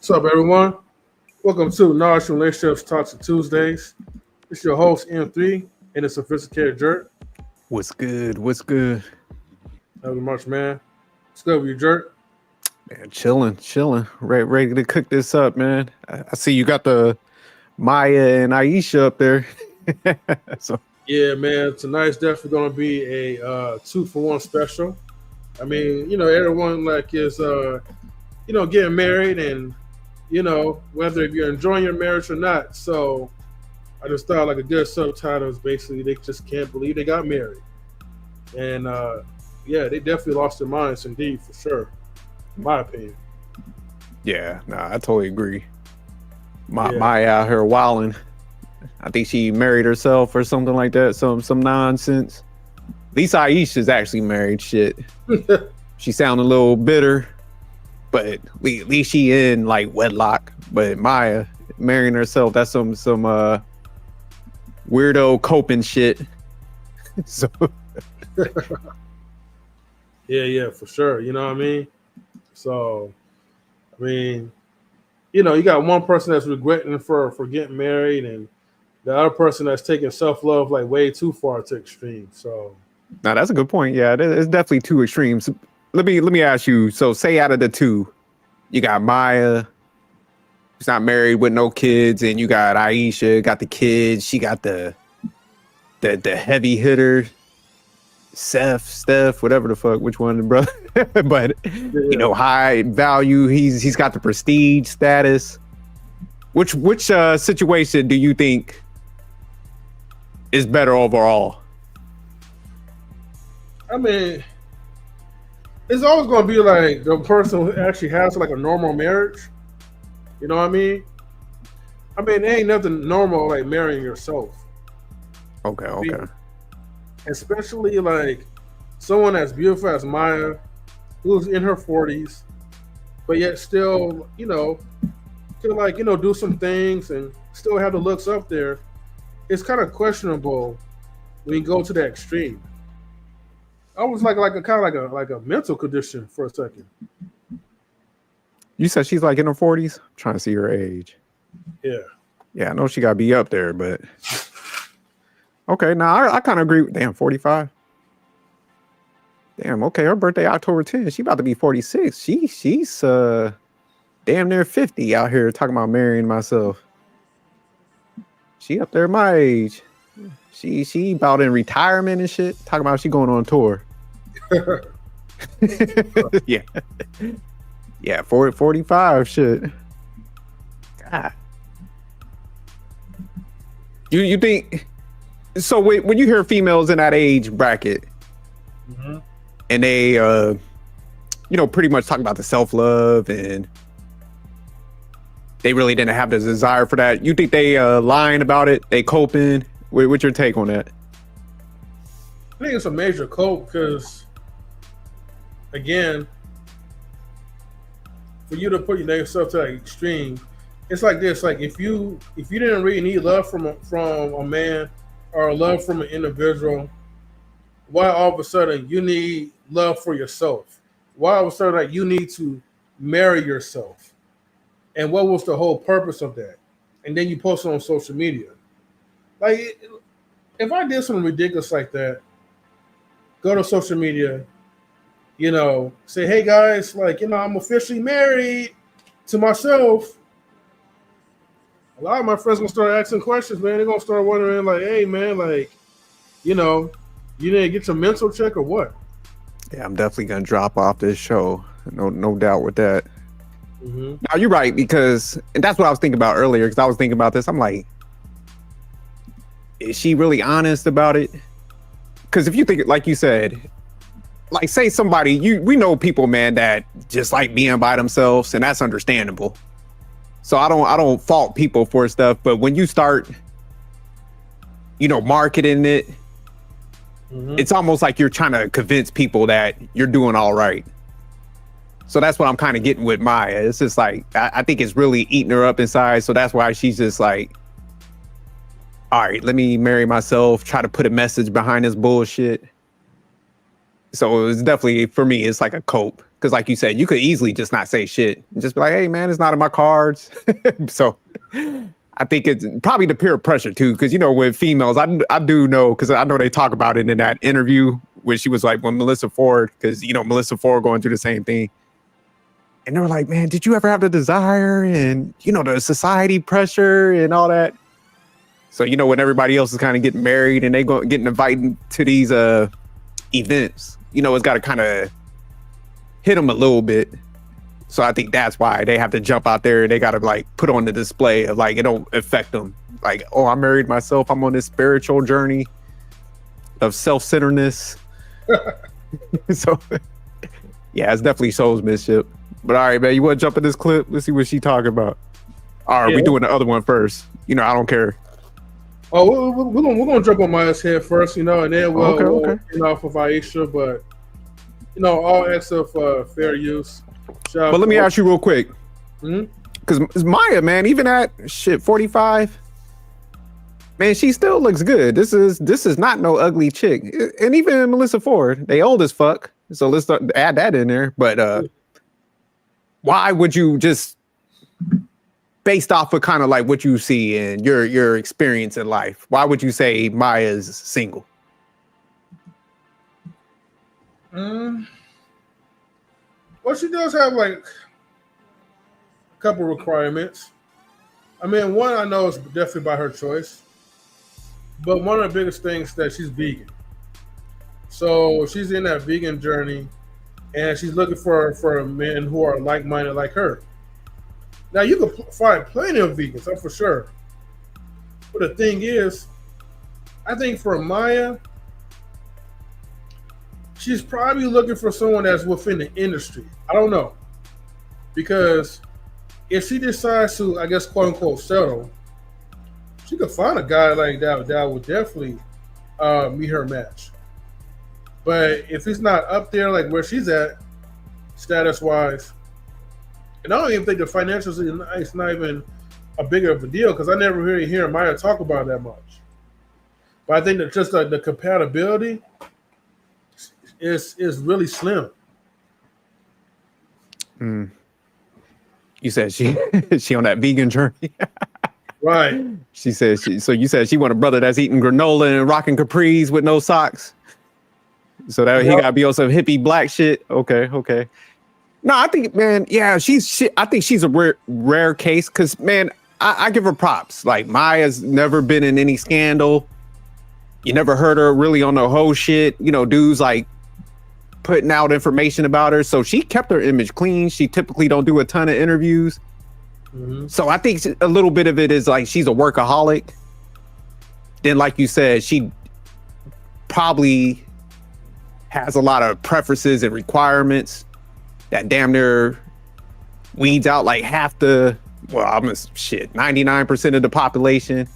What's up, everyone? Welcome to Knowledge Relationships Talks and Tuesdays. It's your host, M3, and the sophisticated jerk. What's good? What's good? Nothing much, man. What's good with you, jerk? Man, chilling. Ready to cook this up, man. I see you got the Mya and Ayesha up there. So Yeah, man. Tonight's definitely going to be a 2-for-1 special. I mean, everyone is getting married, and whether if you're enjoying your marriage or not. So I just thought like a good subtitle is basically they just can't believe they got married, and yeah, they definitely lost their minds, indeed, for sure, in my opinion. yeah, nah, I totally agree. Yeah. Mya out here wilding. I think she married herself or something like that. Some nonsense. At least Ayesha's actually married. Shit, she sounded a little bitter, but at least she in like wedlock. But Mya marrying herself, that's some weirdo coping shit. So Yeah, for sure. You know what I mean? So, I mean, you got one person that's regretting for getting married, and the other person that's taking self-love like way too far to extreme. So, now that's a good point. Yeah, it's definitely two extremes. Let me ask you. So, say out of the two, you got Mya, who's not married with no kids, and you got Ayesha, got the kids. She got the heavy hitter, Steph, whatever the fuck, which one, brother? But high value. He's got the prestige status. Which situation do you think is better overall? I mean, it's always going to be like the person who actually has like a normal marriage. You know what I mean? I mean, there ain't nothing normal like marrying yourself. Okay. Especially like someone as beautiful as Mya, who's in her 40s, but yet still, can do some things and still have the looks up there. It's kind of questionable when you go to that extreme. I was like a mental condition for a second. You said she's like in her 40s? I'm trying to see her age. Yeah, I know she got to be up there, but okay. Now I kind of agree with 45. Damn, okay. Her birthday October 10th. She about to be 46. She's damn near 50 out here talking about marrying myself. She up there my age. She about in retirement and shit. Talking about she going on tour. Yeah, 45 shit. God. You think so? When you hear females in that age bracket, mm-hmm. and they pretty much talk about the self-love and they really didn't have the desire for that, you think they lying about it? They coping? What's your take on that? I think it's a major cope because, again, for you to put yourself to that extreme, it's like this: like if you didn't really need love from a man or love from an individual, why all of a sudden you need love for yourself? Why all of a sudden like you need to marry yourself? And what was the whole purpose of that? And then you post it on social media. Like, if I did something ridiculous like that, go to social media, say, hey guys, I'm officially married to myself. A lot of my friends gonna start asking questions, man. They're gonna start wondering, like, hey man, you didn't get your mental check or what? Yeah, I'm definitely gonna drop off this show. No doubt with that. Mm-hmm. Now you're right, and that's what I was thinking about earlier. Because I was thinking about this. I'm like, is she really honest about it? Because if you think, like you said, like say somebody, we know people, man, that just like being by themselves, and that's understandable. So I don't fault people for stuff, but when you start, marketing it, mm-hmm. it's almost like you're trying to convince people that you're doing all right. So that's what I'm kind of getting with Mya. It's just like, I think it's really eating her up inside. So that's why she's just like, all right, let me marry myself, try to put a message behind this bullshit. So it was definitely, for me, it's like a cope. Because like you said, you could easily just not say shit and just be like, hey man, it's not in my cards. So I think it's probably the peer pressure too. Because with females, I do know, because I know they talk about it in that interview where she was like, when Melissa Ford, because Melissa Ford going through the same thing. And they were like, man, did you ever have the desire and the society pressure and all that? So when everybody else is kind of getting married and they getting invited to these events, it's got to kind of hit them a little bit. So I think that's why they have to jump out there and they got to like put on the display of like, it don't affect them. Like, oh, I married myself. I'm on this spiritual journey of self-centeredness. So yeah, it's definitely soulsmanship. But all right, man, you want to jump in this clip? Let's see what she talking about. All right, we doing the other one first. I don't care. Oh, we're gonna jump on Mya's head first, and then we'll get off of Ayesha, but all acts of fair use. But let me ask you real quick, because Mya, man, even at 45, man, she still looks good. This is not no ugly chick, and even Melissa Ford, they old as fuck. So let's add that in there. But why would you just, based off of kind of like what you see and your experience in life, why would you say Mya's single? Well, she does have like a couple requirements. I mean, one I know is definitely by her choice, but one of the biggest things that she's vegan. So she's in that vegan journey, and she's looking for men who are like-minded like her. Now, you can find plenty of vegans, that's for sure. But the thing is, I think for Mya, she's probably looking for someone that's within the industry. I don't know. Because if she decides to, I guess, quote unquote, settle, she could find a guy like that that would definitely meet her match. But if he's not up there like where she's at, status-wise, and I don't even think the financials is not even a bigger of a deal, because I never really hear Mya talk about it that much. But I think that just the compatibility is really slim. You said she on that vegan journey. Right. She said so you said she want a brother that's eating granola and rocking capris with no socks. So that he gotta be on some hippie black shit. Okay. No, I think, man, yeah, I think she's a rare case, because, man, I give her props. Like, Mya's never been in any scandal. You never heard her really on the whole shit. Dudes like putting out information about her. So she kept her image clean. She typically don't do a ton of interviews. So I think a little bit of it is like she's a workaholic. Then, like you said, she probably has a lot of preferences and requirements that damn near weeds out like half 99% of the population.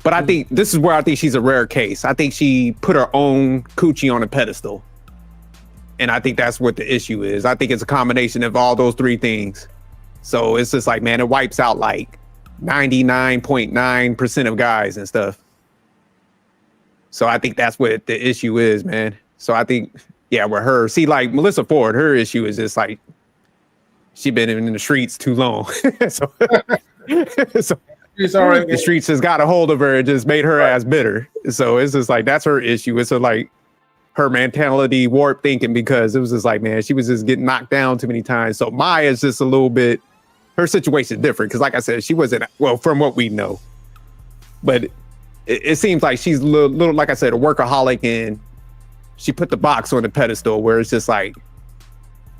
But I think this is where I think she's a rare case. I think she put her own coochie on a pedestal. And I think that's what the issue is. I think it's a combination of all those three things. So it's just like, man, it wipes out like 99.9% of guys and stuff. So I think that's what the issue is, man. So I think, yeah, with her, see, like Melissa Ford, her issue is just like, she been in the streets too long. so It's all right. The streets has got a hold of her and just made her ass bitter. So it's just like, that's her issue. It's like her mentality warped thinking, because it was just like, man, she was just getting knocked down too many times. So Mya's just a little bit, her situation is different. Because like I said, she wasn't, well, from what we know. But it seems like she's a little, like I said, a workaholic, and she put the box on the pedestal where it's just like,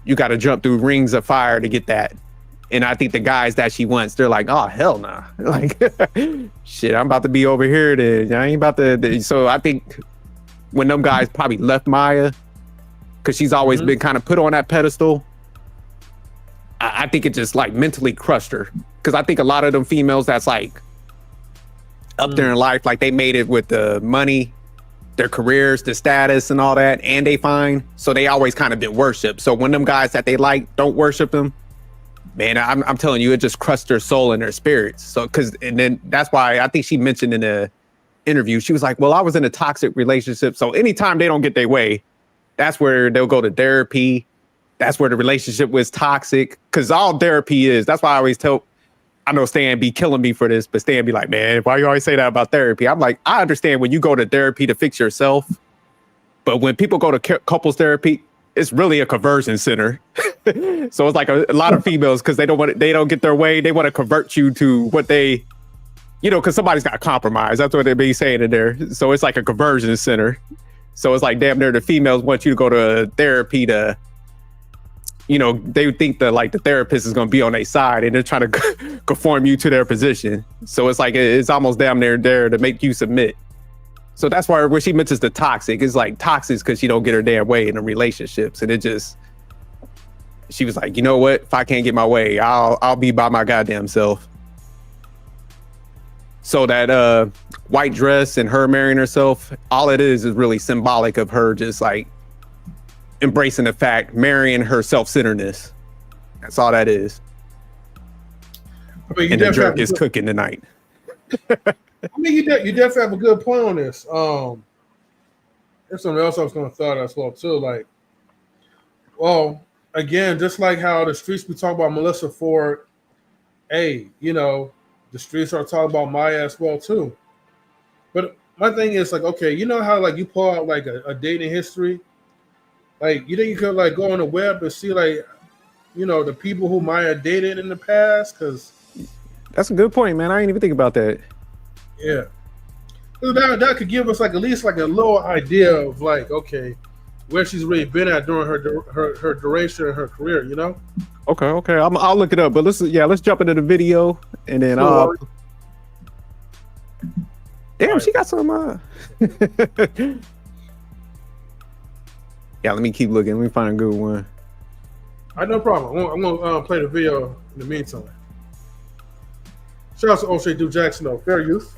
you got to jump through rings of fire to get that. And I think the guys that she wants, they're like, oh, hell nah. Like, shit, I'm about to be over here. I ain't about to. So I think when them guys probably left Mya, because she's always been kind of put on that pedestal, I think it just like mentally crushed her. Because I think a lot of them females that's like up there in life, like they made it with the money, their careers, the status and all that, and they fine. So they always kind of been worshipped. So when them guys that they like don't worship them, man, I'm telling you, it just crushed their soul and their spirits. So, and then that's why I think she mentioned in the interview, she was like, well, I was in a toxic relationship. So anytime they don't get their way, that's where they'll go to therapy that's where the relationship was toxic. Because all therapy is, that's why I always tell, I know Stan be killing me for this, but Stan be like, man, why you always say that about therapy? I'm like, I understand when you go to therapy to fix yourself, but when people go to couples therapy, it's really a conversion center. So it's like a lot of females, because they don't get their way. They want to convert you to what they, because somebody's got compromised. That's what they be saying in there. So it's like a conversion center. So it's like damn near the females want you to go to therapy to, they think that like the therapist is going to be on their side, and they're trying to conform you to their position. So it's like, it's almost damn near there to make you submit. So that's why where she mentions the toxic, is like toxic because she don't get her damn way in the relationships. And she was like, you know what? If I can't get my way, I'll be by my goddamn self. So that white dress and her marrying herself, all it is really symbolic of her just like embracing the fact, marrying her self-centeredness. That's all that is. I mean, and the jerk is cooking tonight. I mean, you definitely have a good point on this. There's something else I was going to thought as well too. Like, well, again, just like how the streets we talk about Melissa Ford, hey, the streets are talking about Mya as well too. But my thing is like, okay, you know how like you pull out like a dating history, like you think you could like go on the web and see like, the people who Mya dated in the past? Because that's a good point, man. I ain't even think about that. Yeah, that could give us like at least like a little idea of like, okay, where she's really been at during her duration in her career, Okay. I'll look it up, but let's jump into the video and then damn, right. She got some yeah, let me keep looking. Let me find a good one. All right, no problem. I'm gonna play the video in the meantime. Shout out to O'Shea Duke Jackson, though. Fair youth.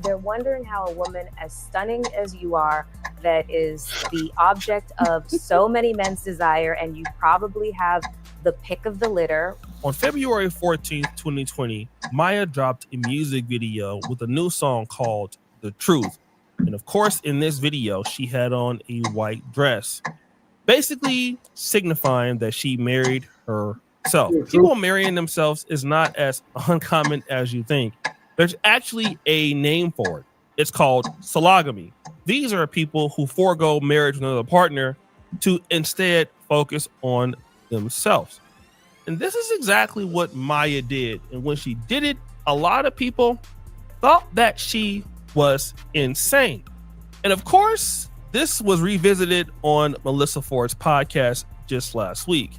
They're wondering how a woman as stunning as you are, that is the object of so many men's desire, and you probably have the pick of the litter. On February 14th, 2020, Mya dropped a music video with a new song called The Truth. And of course, in this video, she had on a white dress, basically signifying that she married herself. People marrying themselves is not as uncommon as you think. There's actually a name for it. It's called sologamy. These are people who forego marriage with another partner to instead focus on themselves. And this is exactly what Mya did. And when she did it, a lot of people thought that she was insane. And of course, this was revisited on Melissa Ford's podcast just last week.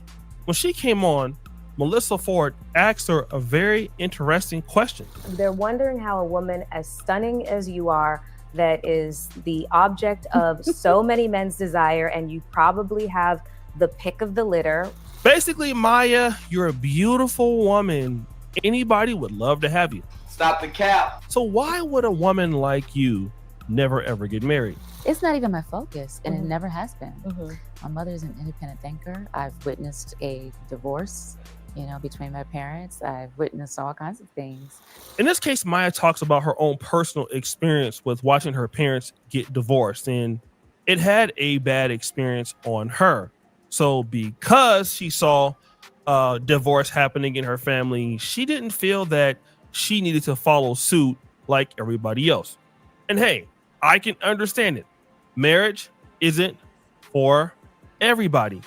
When she came on, Melissa Ford asked her a very interesting question. They're wondering how a woman as stunning as you are, that is the object of so many men's desire, and you probably have the pick of the litter. Basically, Mya, you're a beautiful woman. Anybody would love to have you. Stop the cap. So why would a woman like you never ever get married? It's not even my focus, and it never has been. Mm-hmm. My mother is an independent thinker. I've witnessed a divorce, between my parents. I've witnessed all kinds of things. In this case, Mya talks about her own personal experience with watching her parents get divorced, and it had a bad experience on her. So because she saw divorce happening in her family, she didn't feel that she needed to follow suit like everybody else. And hey, I can understand it. Marriage isn't for everybody.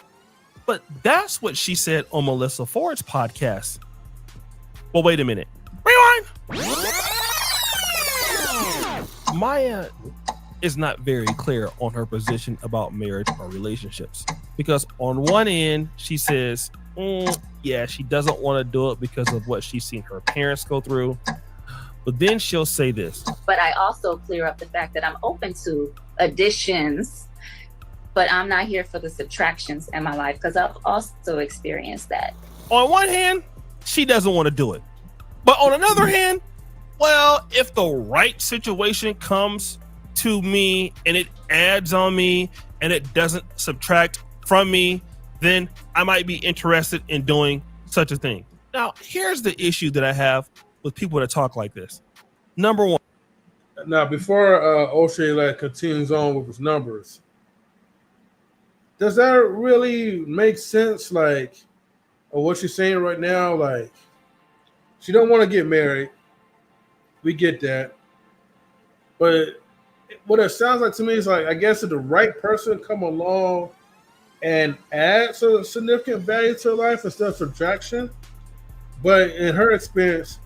But that's what she said on Melissa Ford's podcast. Well, wait a minute. Rewind! Mya is not very clear on her position about marriage or relationships. Because on one end, she says, yeah, she doesn't want to do it because of what she's seen her parents go through. But then she'll say this. But I also clear up the fact that I'm open to additions, but I'm not here for the subtractions in my life, because I've also experienced that. On one hand, she doesn't want to do it. But on another hand, well, if the right situation comes to me and it adds on me and it doesn't subtract from me, then I might be interested in doing such a thing. Now, here's the issue that I have with people that talk like this. Number one. Now, before O'Shea continues on with his numbers, does that really make sense? Like, or what she's saying right now? Like, she don't want to get married. We get that, but what it sounds like to me is like, I guess if the right person come along and adds a significant value to her life instead of subtraction. But in her experience,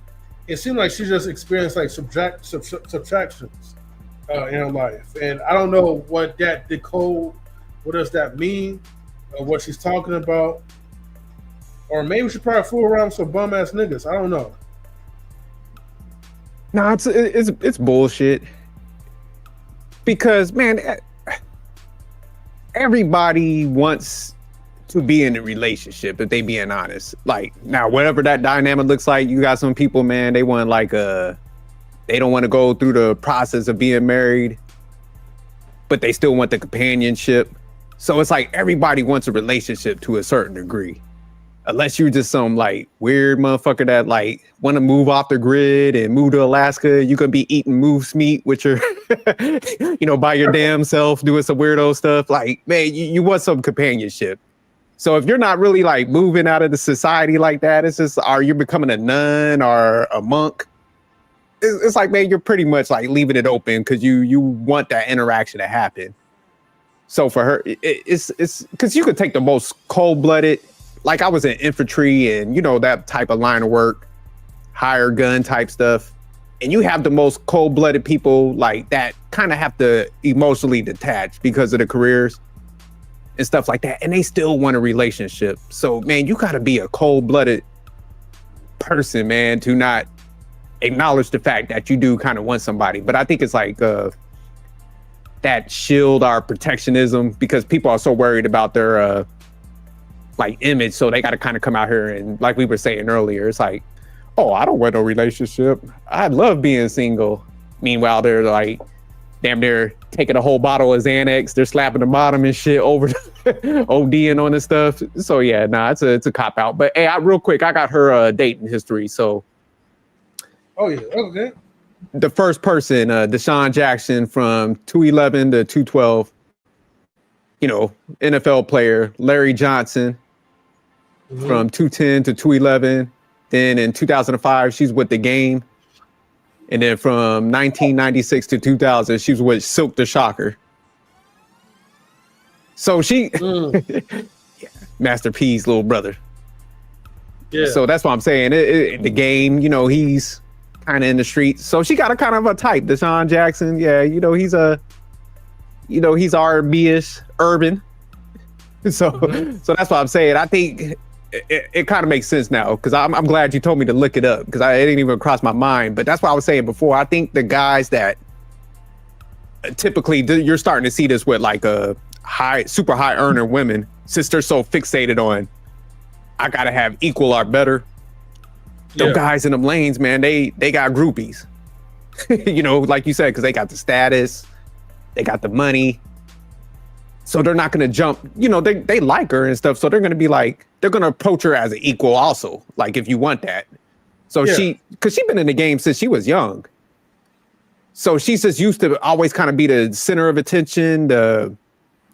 it seemed like she just experienced like subtractions in her life, and I don't know what that decode. What does that mean? Or what she's talking about? Or maybe she probably fool around with some bum ass niggas. I don't know. No, it's bullshit. Because man, everybody wants to be in a relationship if they being honest. Like now, whatever that dynamic looks like, you got some people, man, they want like they don't want to go through the process of being married, but they still want the companionship. So it's like everybody wants a relationship to a certain degree. Unless you're just some like weird motherfucker that like want to move off the grid and move to Alaska, you could be eating moose meat with your, by your damn self, doing some weirdo stuff. Like, man, you want some companionship. So if you're not really like moving out of the society like that, it's just, are you becoming a nun or a monk? It's like, man, you're pretty much like leaving it open because you want that interaction to happen. So for her, it's because you could take the most cold-blooded. Like I was in infantry and, that type of line of work, hire gun type stuff. And you have the most cold-blooded people like that kind of have to emotionally detach because of the careers and stuff like that. And they still want a relationship. So, man, you got to be a cold-blooded person, man, to not acknowledge the fact that you do kind of want somebody. But I think it's like that shield or protectionism because people are so worried about their like image, so they got to kind of come out here and, like we were saying earlier, it's like, oh, I don't want no relationship. I love being single. Meanwhile, they're like, damn, they're taking a whole bottle of Xanax. They're slapping the bottom and shit over ODing on this stuff. So yeah, it's a cop out. But hey, real quick, I got her dating history. So, oh yeah, okay. The first person, Deshaun Jackson, from 211 to 212. NFL player. Larry Johnson. From 210 to 211. Then in 2005, she's with The Game. And then from 1996 to 2000, she was with Silk the Shocker. So she, Master P's little brother. Yeah. So that's what I'm saying. The Game, he's kind of in the streets. So she got a kind of a type. Deshaun Jackson, yeah, he's he's R&B-ish, urban. So that's what I'm saying. I think it kind of makes sense now because I'm glad you told me to look it up because it didn't even cross my mind. But that's what I was saying before. I think the guys that typically you're starting to see this with like super high earner women, since they're so fixated on I gotta have equal or better. Those guys in them lanes, man, they got groupies. Like you said, because they got the status, they got the money. So they're not going to jump, they like her and stuff. So they're going to be like, they're going to approach her as an equal also. Like if you want that. So because she's been in the game since she was young. So she's just used to always kind of be the center of attention.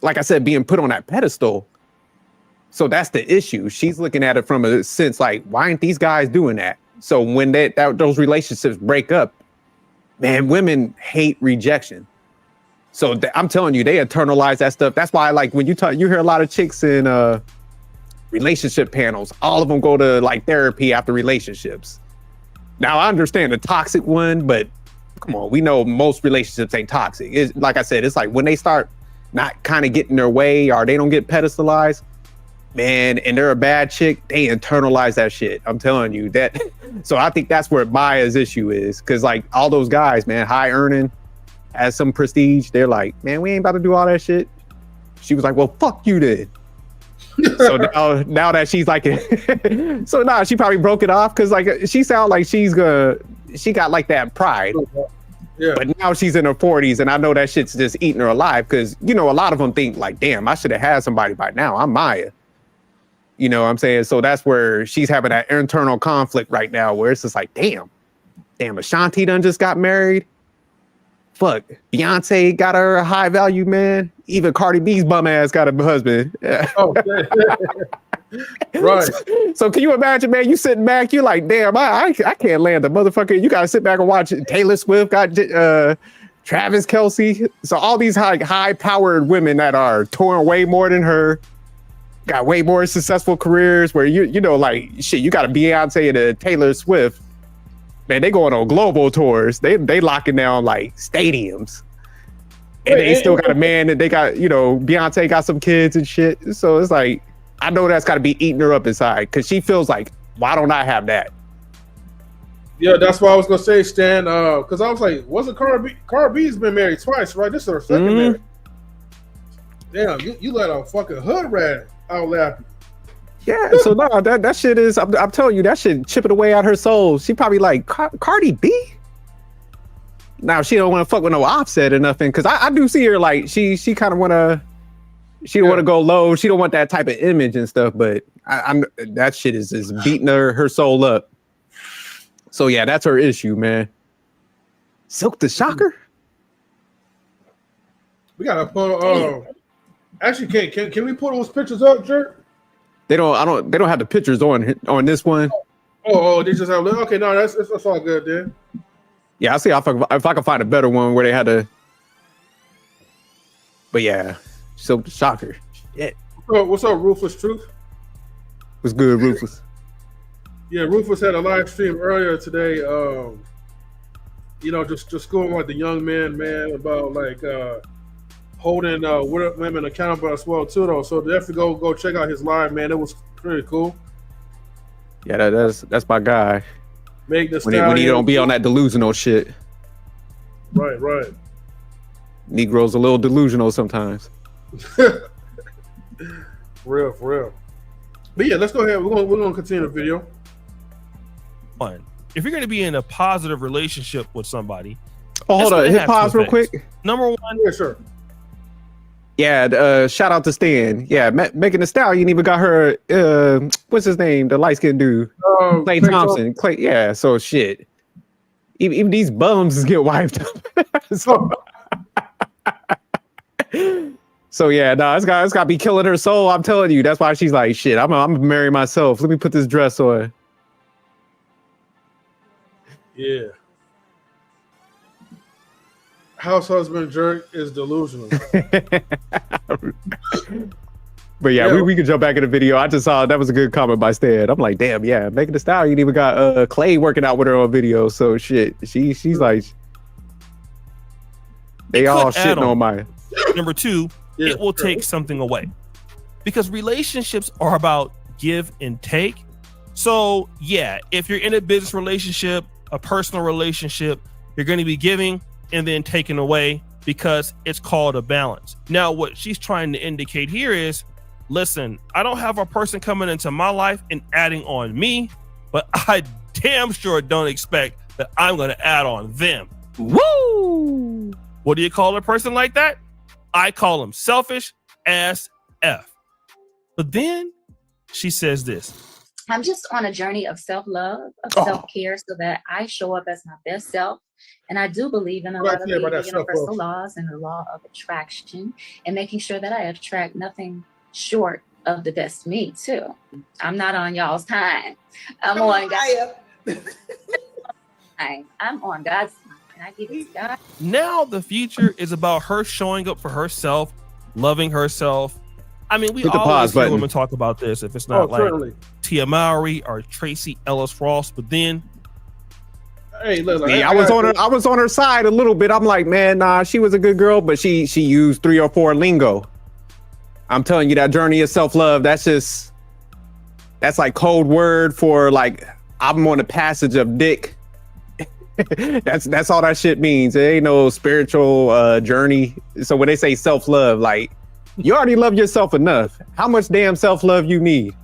Like I said, being put on that pedestal. So that's the issue. She's looking at it from a sense like, why aren't these guys doing that? So when those relationships break up, man, women hate rejection. So I'm telling you, they internalize that stuff. That's why, like, when you hear a lot of chicks in relationship panels, all of them go to like therapy after relationships. Now, I understand the toxic one, but come on, we know most relationships ain't toxic. It's, like I said, it's like when they start not kind of getting their way or they don't get pedestalized, man, and they're a bad chick, they internalize that shit. I'm telling you that. So I think that's where Maya's issue is. Cause like all those guys, man, high earning, has some prestige, they're like, man, we ain't about to do all that shit. She was like, well, fuck you then. So now that she's like, so she probably broke it off because like she sound like she got like that pride. Yeah. But now she's in her 40s and I know that shit's just eating her alive because, a lot of them think like, damn, I should have had somebody by now. I'm Maya. You know what I'm saying? So that's where she's having that internal conflict right now where it's just like, damn, Ashanti done just got married. fuck, Beyonce got her a high value man. Even Cardi B's bum ass got a husband. Oh, right. So can you imagine, man? You sitting back, you're like, damn, I can't land the motherfucker. You gotta sit back and watch it. Taylor Swift got Travis Kelce. So all these high powered women that are touring way more than her, got way more successful careers. Where you know, like shit, you got a Beyonce and a Taylor Swift. Man, they going on global tours. They locking down like stadiums. And they still got a man, and they got, you know, Beyonce got some kids and shit. So it's like, I know that's got to be eating her up inside because she feels like, why don't I have that? Yeah, that's what I was gonna say, Stan. Because I was like, wasn't Cardi B's been married twice, right? This is her second marriage. Damn, you let a fucking hood rat outlap you. Yeah, so no, that shit is. I'm telling you, that shit chipping away at her soul. She probably like Cardi B. Now she don't want to fuck with no Offset or nothing, because I do see her like she kind of want to. She don't want to go low. She don't want that type of image and stuff. But I'm that shit is beating her soul up. So yeah, that's her issue, man. Silk the Shocker. We gotta pull. Actually, can we pull those pictures up, Jerk? They don't have the pictures on this one. Oh, they just have. Okay, no, that's all good then. Yeah, I'll see if I can find a better one where they had to. But yeah, Silk the Shocker. Yeah. What's up, Ruthless Truth? What's good, Ruthless? Yeah, Rufus had a live stream earlier today. You know, just schooling like the young man about like holding women accountable as well too, though. So definitely go check out his live, man. It was pretty cool. Yeah, that's my guy. Make the when he don't be on that delusional shit. Right. Negroes a little delusional sometimes. For real. But yeah, let's go ahead. We're gonna continue the video. If you're going to be in a positive relationship with somebody, hold on, hit pause real quick. Number one, yeah, sure. Yeah, shout out to Stan. Yeah, Megan Thee Stallion even got her. What's his name? The light skinned dude, Clay Thompson. Clay, yeah. So shit. Even these bums get wiped up. So yeah, no, it's got to be killing her soul. I'm telling you, that's why she's like, shit. I'm gonna marry myself. Let me put this dress on. Yeah. House husband Jerk is delusional. But yeah, we can jump back in the video. I just saw that was a good comment by Stan. I'm like, damn, yeah, Megan Thee Stallion even got Clay working out with her on video. So shit, she's like, they all shitting on my. Number two, it will take something away, because relationships are about give and take. So yeah, if you're in a business relationship, a personal relationship, you're going to be giving and then taking away, because it's called a balance. Now, what she's trying to indicate here is, listen, I don't have a person coming into my life and adding on me, but I damn sure don't expect that I'm going to add on them. Woo! What do you call a person like that? I call him selfish as F. But then she says this. I'm just on a journey of self-love, of self-care, so that I show up as my best self. And I do believe in a lot of the universal laws and the law of attraction, and making sure that I attract nothing short of the best me too. I'm not on y'all's time. I'm on God's time. I'm on God's time, and I give it to God. Now the future is about her showing up for herself, loving herself. I mean, we always hear women talk about this. If it's not like Tia Mowry or Tracy Ellis Ross, but then, hey, look, I was on her side a little bit. I'm like, man, nah, she was a good girl, but she used 3 or 4 lingo. I'm telling you, that journey of self-love, that's like code word for like, I'm on the passage of dick. that's all that shit means. It ain't no spiritual journey. So when they say self-love, like, you already love yourself enough. How much damn self-love you need?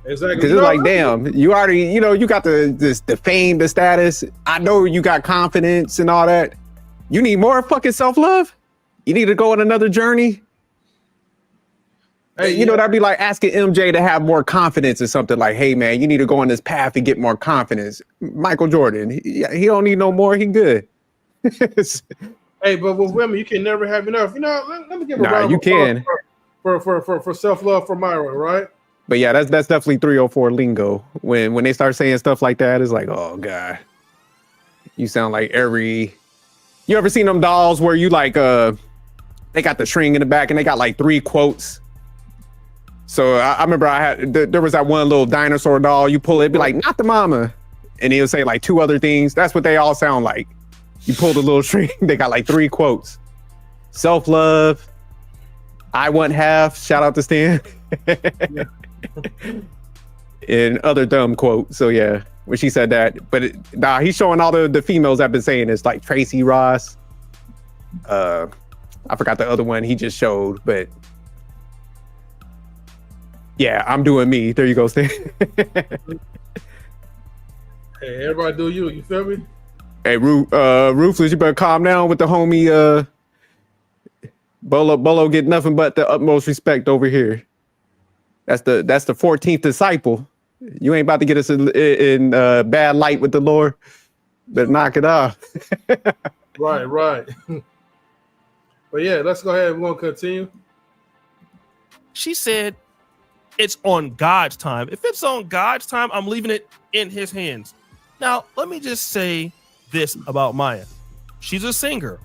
Exactly. Because it's like, damn, you already, you got the fame, the status. I know you got confidence and all that. You need more fucking self-love? You need to go on another journey? Hey, that'd be like asking MJ to have more confidence or something. Like, hey, man, you need to go on this path and get more confidence. Michael Jordan, he don't need no more. He good. Hey, but with women, you can never have enough. You know, let me give a round you of applause can. For self-love for Myra, right? But yeah, that's definitely 304 lingo. When they start saying stuff like that, it's like, oh god, you sound like every. You ever seen them dolls where you like they got the string in the back and they got like 3 quotes. So I remember there was that one little dinosaur doll. You pull it, be like, not the mama, and he'll say like 2 other things. That's what they all sound like. You pull the little string, they got like 3 quotes. Self-love. I want half. Shout out to Stan. Yeah. And other dumb quote. So yeah, when she said that, but he's showing all the females I've been saying. It's like Tracy Ross. I forgot the other one he just showed, but yeah, I'm doing me. There you go, Stan. Hey, everybody do you. You feel me? Hey, Ruthless, you better calm down with the homie. Bolo get nothing but the utmost respect over here. That's the 14th disciple. You ain't about to get us in bad light with the Lord. Better knock it off. Right. But yeah, let's go ahead. We're gonna continue. She said, "It's on God's time. If it's on God's time, I'm leaving it in His hands." Now, let me just say this about Mya. She's a singer.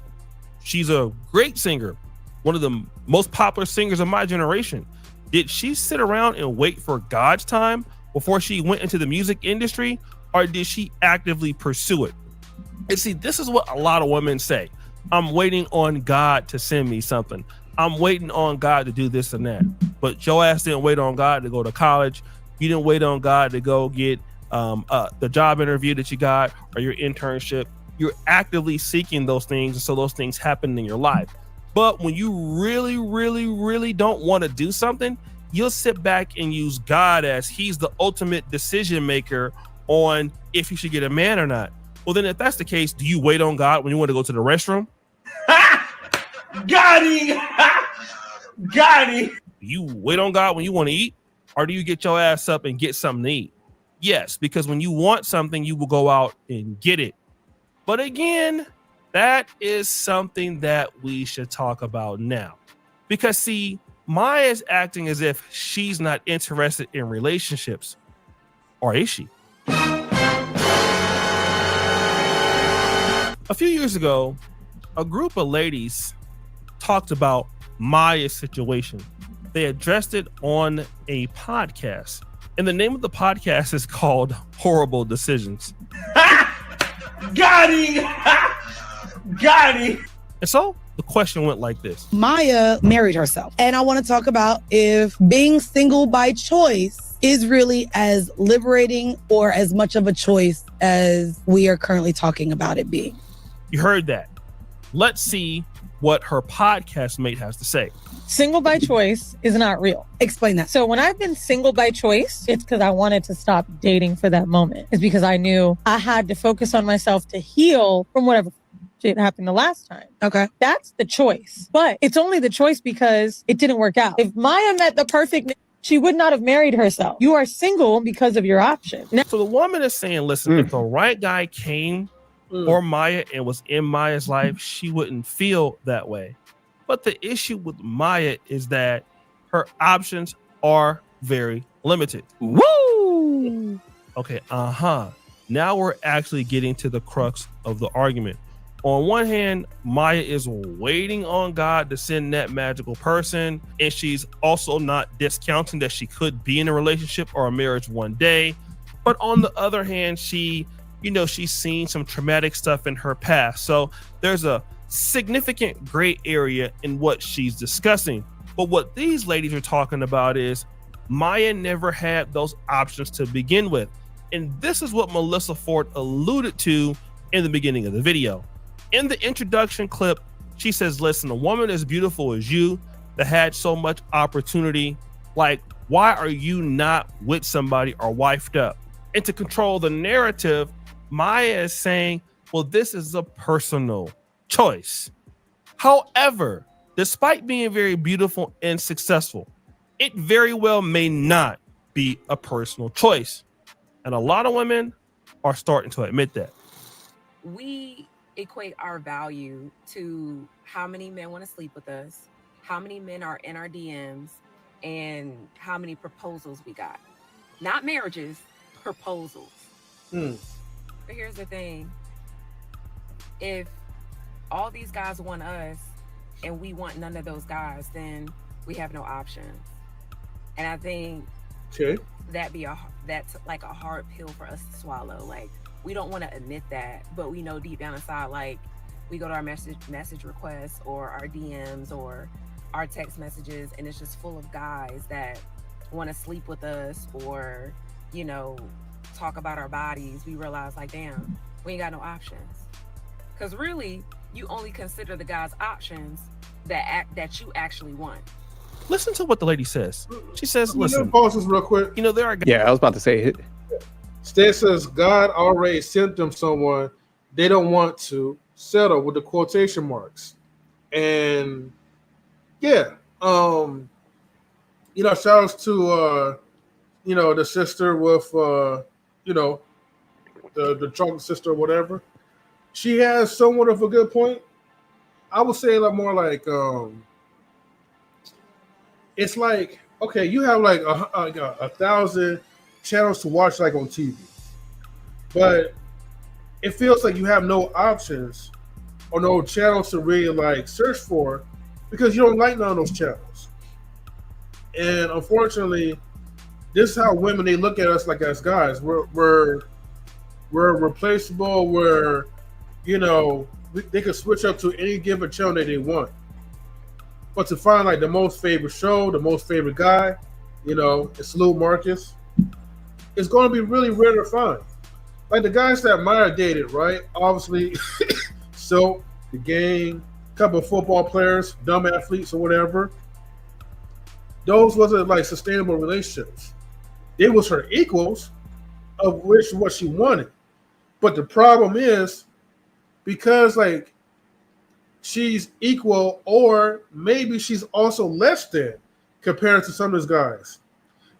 She's a great singer. One of the most popular singers of my generation. Did she sit around and wait for God's time before she went into the music industry, or did she actively pursue it? And see, this is what a lot of women say. I'm waiting on God to send me something. I'm waiting on God to do this and that. But your ass didn't wait on God to go to college. You didn't wait on God to go get the job interview that you got or your internship. You're actively seeking those things, and so those things happen in your life. But when you really, really, really don't want to do something, you'll sit back and use God as He's the ultimate decision maker on if you should get a man or not. Well, then if that's the case, do you wait on God when you want to go to the restroom? Got him! Got him! Do you wait on God when you want to eat? Or do you get your ass up and get something to eat? Yes, because when you want something, you will go out and get it. But again, that is something that we should talk about now. Because see, Mya is acting as if she's not interested in relationships. Or is she? A few years ago, a group of ladies talked about Mya's situation. They addressed it on a podcast. And the name of the podcast is called Horrible Decisions. Got him! Got him! And so the question went like this. Mya married herself. And I want to talk about if being single by choice is really as liberating or as much of a choice as we are currently talking about it being. You heard that. Let's see what her podcast mate has to say. Single by choice is not real. Explain that. So when I've been single by choice, it's because I wanted to stop dating for that moment. It's because I knew I had to focus on myself to heal from whatever shit happened the last time. Okay. That's the choice. But it's only the choice because it didn't work out. If Mya met the perfect, she would not have married herself. You are single because of your option. Now, so the woman is saying, listen, if the right guy came for Mya and was in Mya's life, she wouldn't feel that way. But the issue with Mya is that her options are very limited. Woo! Okay, now we're actually getting to the crux of the argument. On one hand, Mya is waiting on God to send that magical person, and she's also not discounting that she could be in a relationship or a marriage one day. But on the other hand, she's seen some traumatic stuff in her past. So there's a significant gray area in what she's discussing. But what these ladies are talking about is Mya never had those options to begin with. And this is what Melissa Ford alluded to in the beginning of the video. In the introduction clip, she says, listen, a woman as beautiful as you that had so much opportunity, like, why are you not with somebody or wifed up? And to control the narrative, Mya is saying, well, this is a personal choice. However, despite being very beautiful and successful, it very well may not be a personal choice. And a lot of women are starting to admit that. We equate our value to how many men want to sleep with us, how many men are in our DMs, and how many proposals we got. Not marriages, proposals. But here's the thing. If all these guys want us and we want none of those guys, then we have no options. And I think that's like a hard pill for us to swallow. Like, we don't want to admit that, but we know deep down inside, like, we go to our message requests or our DMs or our text messages, and it's just full of guys that want to sleep with us or, you know, talk about our bodies. We realize, like, damn, we ain't got no options. Because really, you only consider the guys' options that you actually want. Listen to what the lady says. She says, listen. Pause this real quick. You know, there are guys. Yeah, I was about to say it. Stan says God already sent them someone they don't want to settle with the quotation marks. And yeah, you know, shout outs to you know, the sister with you know, the chocolate sister or whatever. She has somewhat of a good point. I would say like more like it's like, okay, you have like a 1,000 channels to watch like on TV, but it feels like you have no options or no channels to really like search for because you don't like none of those channels. And unfortunately, this is how women, they look at us like as guys. We're replaceable. We're, you know, they can switch up to any given channel that they want. But to find like the most favorite show, the most favorite guy, you know, it's Lou Marcus, it's going to be really rare to find. Like the guys that Mya dated, right? Obviously, so the game, couple of football players, dumb athletes or whatever. Those wasn't like sustainable relationships. It was her equals, of which what she wanted. But the problem is, because like she's equal, or maybe she's also less than compared to some of those guys.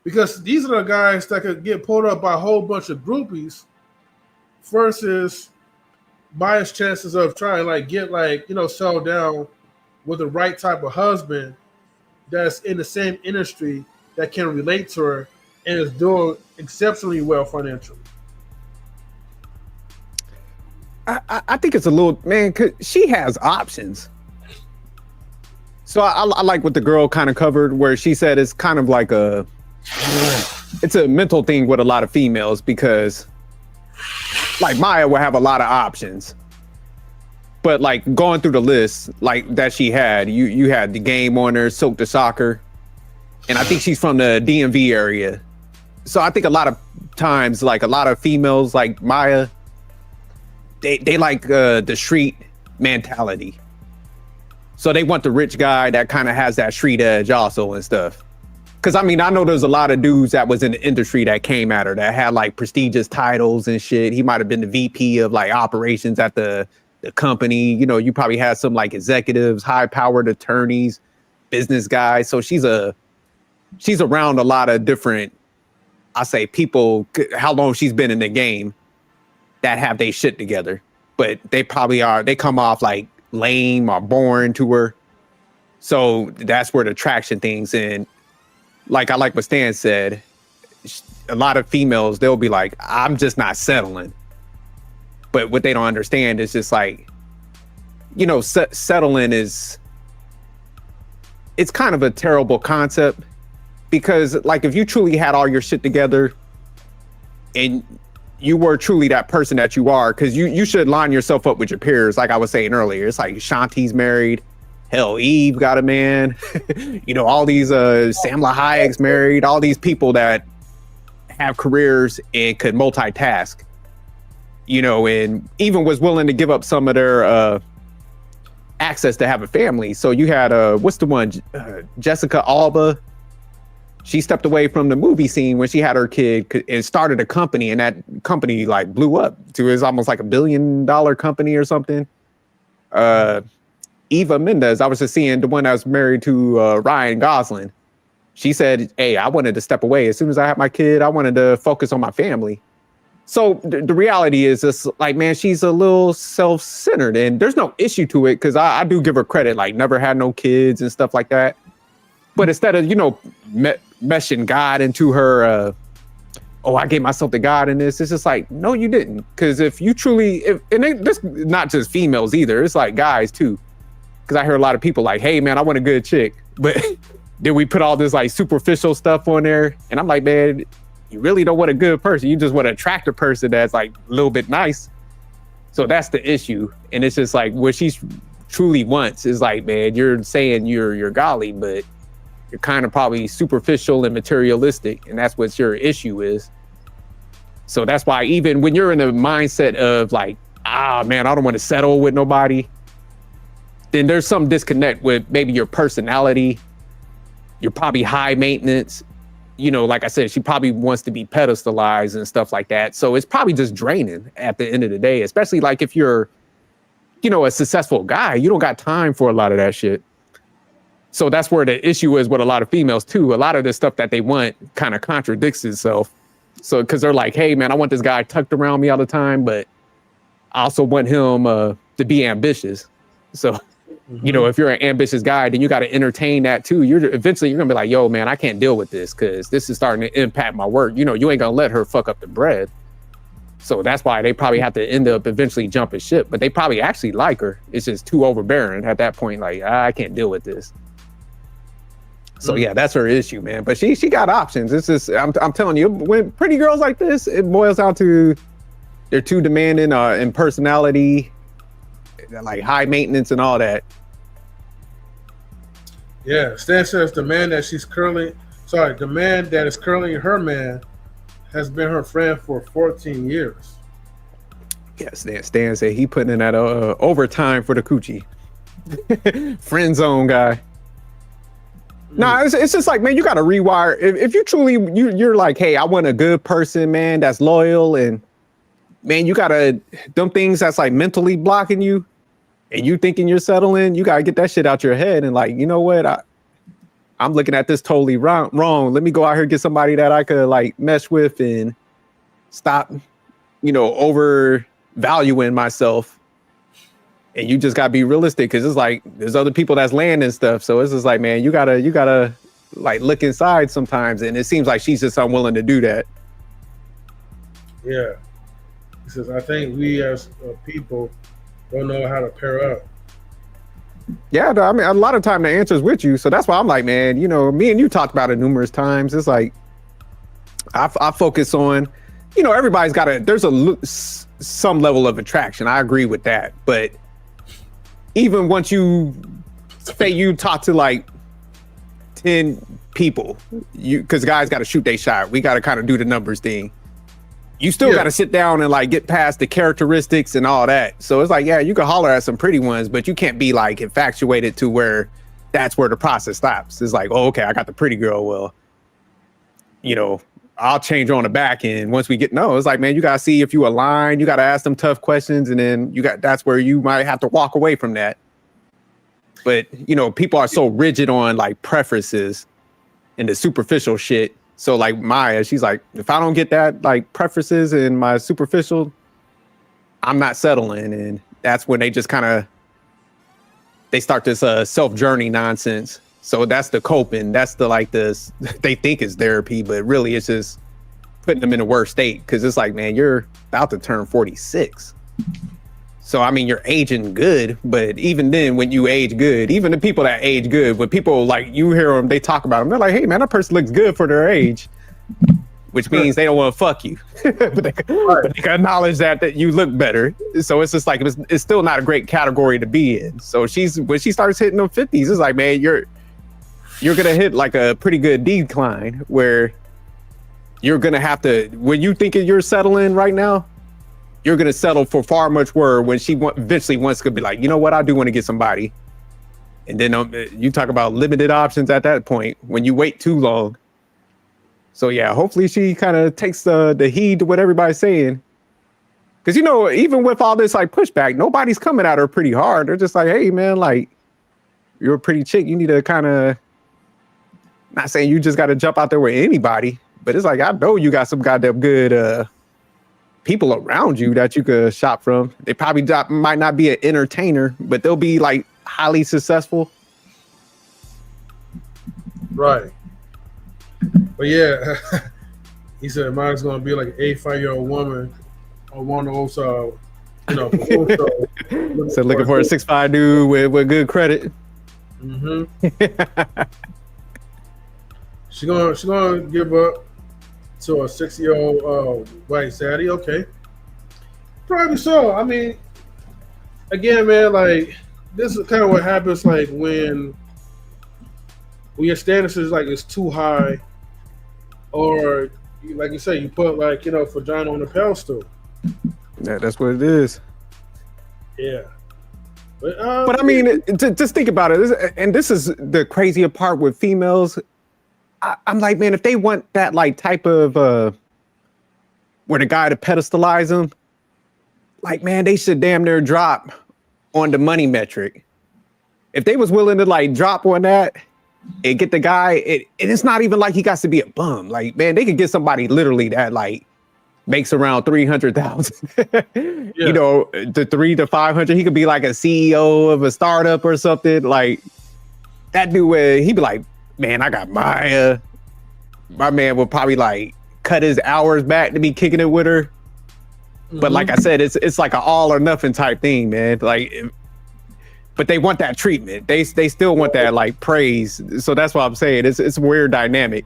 Because these are the guys that could get pulled up by a whole bunch of groupies versus Mya's chances of trying to like get like, you know, settle down with the right type of husband that's in the same industry that can relate to her and is doing exceptionally well financially. I think it's a little, man, cause she has options. So I like what the girl kind of covered, where she said it's kind of like it's a mental thing with a lot of females, because like Mya will have a lot of options, but like going through the list like that she had, you had the game on her, Soak the Soccer, and I think she's from the DMV area. So I think a lot of times, like a lot of females like Mya, they like the street mentality. So they want the rich guy that kind of has that street edge also and stuff. Because I mean, I know there's a lot of dudes that was in the industry that came at her that had like prestigious titles and shit. He might have been the VP of like operations at the company. You know, you probably had some like executives, high powered attorneys, business guys. So she's around a lot of different, I say, people, how long she's been in the game, that have they shit together, but they come off like lame or boring to her. So that's where the attraction things in. Like I like what Stan said, a lot of females, they'll be like, I'm just not settling. But what they don't understand is just like, you know, settling it's kind of a terrible concept, because like if you truly had all your shit together and you were truly that person that you are, because you should line yourself up with your peers. Like I was saying earlier, it's like Shanti's married. Hell, Eve got a man. You know, all these Samla Hayek's married. All these people that have careers and could multitask. You know, and even was willing to give up some of their access to have a family. So you had what's the one? Jessica Alba. She stepped away from the movie scene when she had her kid and started a company, and that company like blew up to it's almost like $1 billion company or something. Eva Mendes, I was just seeing the one that was married to Ryan Gosling. She said, hey, I wanted to step away. As soon as I had my kid, I wanted to focus on my family. So the reality is, it's like, man, she's a little self-centered, and there's no issue to it because I do give her credit, like never had no kids and stuff like that. But instead of, meshing God into her, oh, I gave myself to God in this, it's just like, no, you didn't. Because if you truly, this not just females either, it's like guys too. Because I hear a lot of people like, hey, man, I want a good chick. But then we put all this like superficial stuff on there. And I'm like, man, you really don't want a good person. You just want to attract a person that's like a little bit nice. So that's the issue. And it's just like what she truly wants is like, man, you're saying you're golly, but you're kind of probably superficial and materialistic. And that's what your issue is. So that's why even when you're in the mindset of like, man, I don't want to settle with nobody, then there's some disconnect with maybe your personality. You're probably high maintenance. Like I said, she probably wants to be pedestalized and stuff like that. So it's probably just draining at the end of the day, especially like if you're, a successful guy, you don't got time for a lot of that shit. So that's where the issue is with a lot of females too. A lot of the stuff that they want kind of contradicts itself. So, because they're like, hey, man, I want this guy tucked around me all the time, but I also want him to be ambitious. So, if you're an ambitious guy, then you got to entertain that too. Eventually you're going to be like, yo, man, I can't deal with this because this is starting to impact my work. You ain't going to let her fuck up the bread. So that's why they probably have to end up eventually jumping ship. But they probably actually like her. It's just too overbearing at that point. Like, I can't deal with this. So yeah, that's her issue, man. But she got options. It's just I'm telling you, when pretty girls like this, it boils down to they're too demanding in personality, like high maintenance and all that. Yeah, Stan says the man that is currently her man has been her friend for 14 years. Yeah, Stan said he putting in that overtime for the coochie. Friend zone guy. No, it's just like, man, you got to rewire. If you truly, you're like, hey, I want a good person, man, that's loyal. And man, you got to, them things that's like mentally blocking you and you thinking you're settling, you got to get that shit out your head. And like, you know what? I'm looking at this totally wrong. Let me go out here and get somebody that I could like mesh with and stop, overvaluing myself. And you just gotta be realistic because it's like there's other people that's landing stuff. So it's just like, man, you gotta like look inside sometimes. And it seems like she's just unwilling to do that. Yeah. He says, I think we as people don't know how to pair up. Yeah, I mean, a lot of time the answer is with you. So that's why I'm like, man, me and you talked about it numerous times. It's like I focus on, everybody's there's some level of attraction. I agree with that. But even once you say you talk to like 10 people, because guys got to shoot their shot. We got to kind of do the numbers thing. You still got to sit down and like get past the characteristics and all that. So it's like, yeah, you can holler at some pretty ones, but you can't be like infatuated to where that's where the process stops. It's like, oh, okay, I got the pretty girl. Well, I'll change her on the back end once we get, no, it's like, man, you got to see if you align, you got to ask them tough questions. And then that's where you might have to walk away from that. But, people are so rigid on like preferences and the superficial shit. So like Mya, she's like, if I don't get that like preferences and my superficial, I'm not settling. And that's when they just they start this self-journey nonsense. So that's the coping. That's the like this they think is therapy, but really it's just putting them in a worse state. Cause it's like, man, you're about to turn 46. So, I mean, you're aging good, but even then when you age good, even the people that age good, when people like you hear them, they talk about them, they're like, hey man, that person looks good for their age, which means they don't want to fuck you, but they can acknowledge that you look better. So it's just like, it's still not a great category to be in. So when she starts hitting them 50s, it's like, man, you're going to hit like a pretty good decline where you're going to have to, when you thinking you're settling right now, you're going to settle for far much worse when she eventually wants to be like, you know what, I do want to get somebody. And then you talk about limited options at that point when you wait too long. So yeah, hopefully she kind of takes the heed to what everybody's saying. Because, even with all this like pushback, nobody's coming at her pretty hard. They're just like, hey man, like you're a pretty chick. You need to kind of, not saying you just got to jump out there with anybody, but it's like, I know you got some goddamn good people around you that you could shop from. They probably might not be an entertainer, but they'll be like highly successful. Right. But yeah, he said mine's gonna be like an 85-year-old woman or one of those so looking for a 6'5" dude with good credit. Mm-hmm. She's gonna give up to a 60-year-old white zaddy. Okay, probably so. I mean, again, man, like this is kind of what happens, like when your standards is like it's too high, or like you say, you put like vagina on the pedestal. Yeah, that's what it is. Yeah. But I mean, just think about it. And this is the crazier part with females. I'm like, man, if they want that like type of where the guy to pedestalize them, like, man, they should damn near drop on the money metric. If they was willing to like drop on that and get the guy, it's not even like he got to be a bum. Like, man, they could get somebody literally that like makes around 300,000. You know, the 300 to 500. He could be like a CEO of a startup or something. Like that dude, he'd be like, man, I got Mya. My man would probably like cut his hours back to be kicking it with her. But like I said, it's like an all or nothing type thing, man. Like, but they want that treatment. They still want that like praise. So that's what I'm saying. It's a weird dynamic.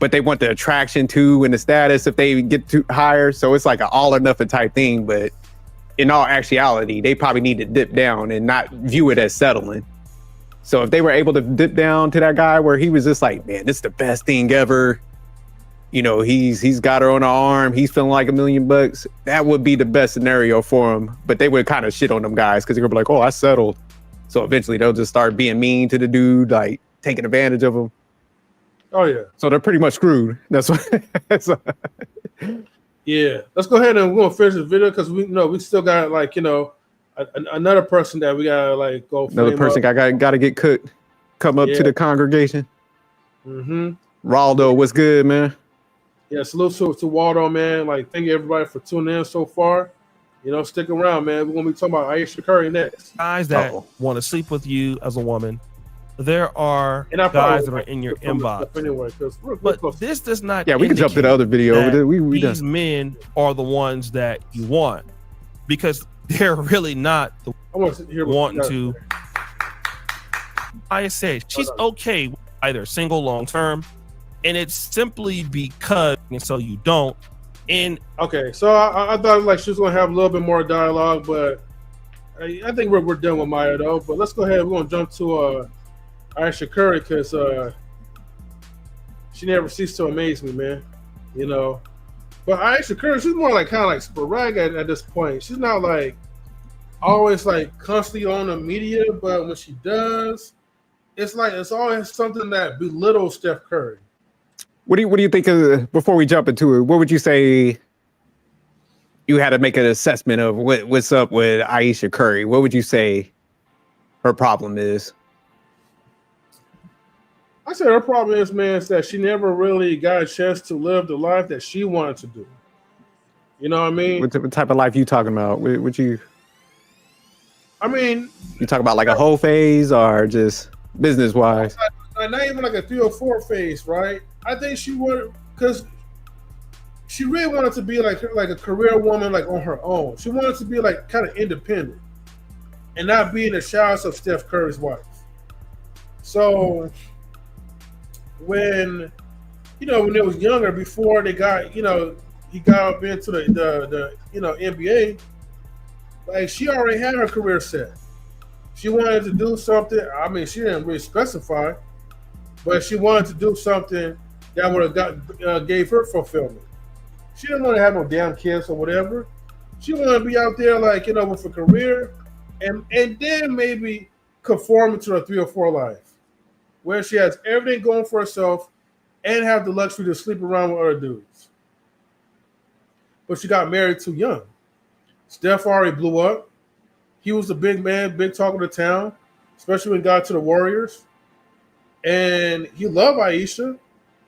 But they want the attraction too and the status if they get too higher. So it's like an all or nothing type thing. But in all actuality, they probably need to dip down and not view it as settling. So if they were able to dip down to that guy where he was just like, man, this is the best thing ever. You know, he's got her on the arm. He's feeling like $1 million. That would be the best scenario for him. But they would kind of shit on them guys because they're gonna be like, oh, I settled. So eventually they'll just start being mean to the dude, like taking advantage of him. Oh yeah. So they're pretty much screwed. That's what. Yeah. Let's go ahead and we're gonna finish this video because we still got like another person that we gotta like go. Another person got to get cooked. Come up to the congregation. Mm-hmm. Raldo, what's good, man? Yeah, salute to Waldo, man. Like, thank you everybody for tuning in so far. Stick around, man. We're gonna be talking about Ayesha Curry next. Guys that want to sleep with you as a woman, there are guys that are in your inbox. Anyway, but this does not. Yeah, we can jump to the other video. These men are the ones that you want because they're really not the wanting to. I said she's okay either single long term, and it's simply because and so you don't. And okay, so I thought like she was gonna have a little bit more dialogue, but I think we're done with Mya though. But let's go ahead. We're gonna jump to Ayesha Curry because she never ceased to amaze me, man. But Ayesha Curry, she's more like kind of like sporadic at this point. She's not like always like constantly on the media, but when she does, it's like it's always something that belittles Steph Curry. What do you think of, before we jump into it, what would you say you had to make an assessment of what's up with Ayesha Curry? What would you say her problem is? I said her problem is, man, is that she never really got a chance to live the life that she wanted to do. You know what I mean? What type of life you talking about? You talking about like a whole phase or just business wise? Not even like a 3 or 4 phase, right? I think she wanted, because she really wanted to be like a career woman, like on her own. She wanted to be like kind of independent and not be in the showers of Steph Curry's wife. So when they was younger, before they got, he got up into the NBA, like she already had her career set. She wanted to do something. I mean, she didn't really specify, but she wanted to do something that would have gave her fulfillment. She didn't want to have no damn kids or whatever. She wanted to be out there like, with a career and then maybe conform to a 3 or 4 life where she has everything going for herself and have the luxury to sleep around with other dudes. But she got married too young. Steph already blew up. He was the big man, big talk of the town, especially when he got to the Warriors. And he loved Ayesha.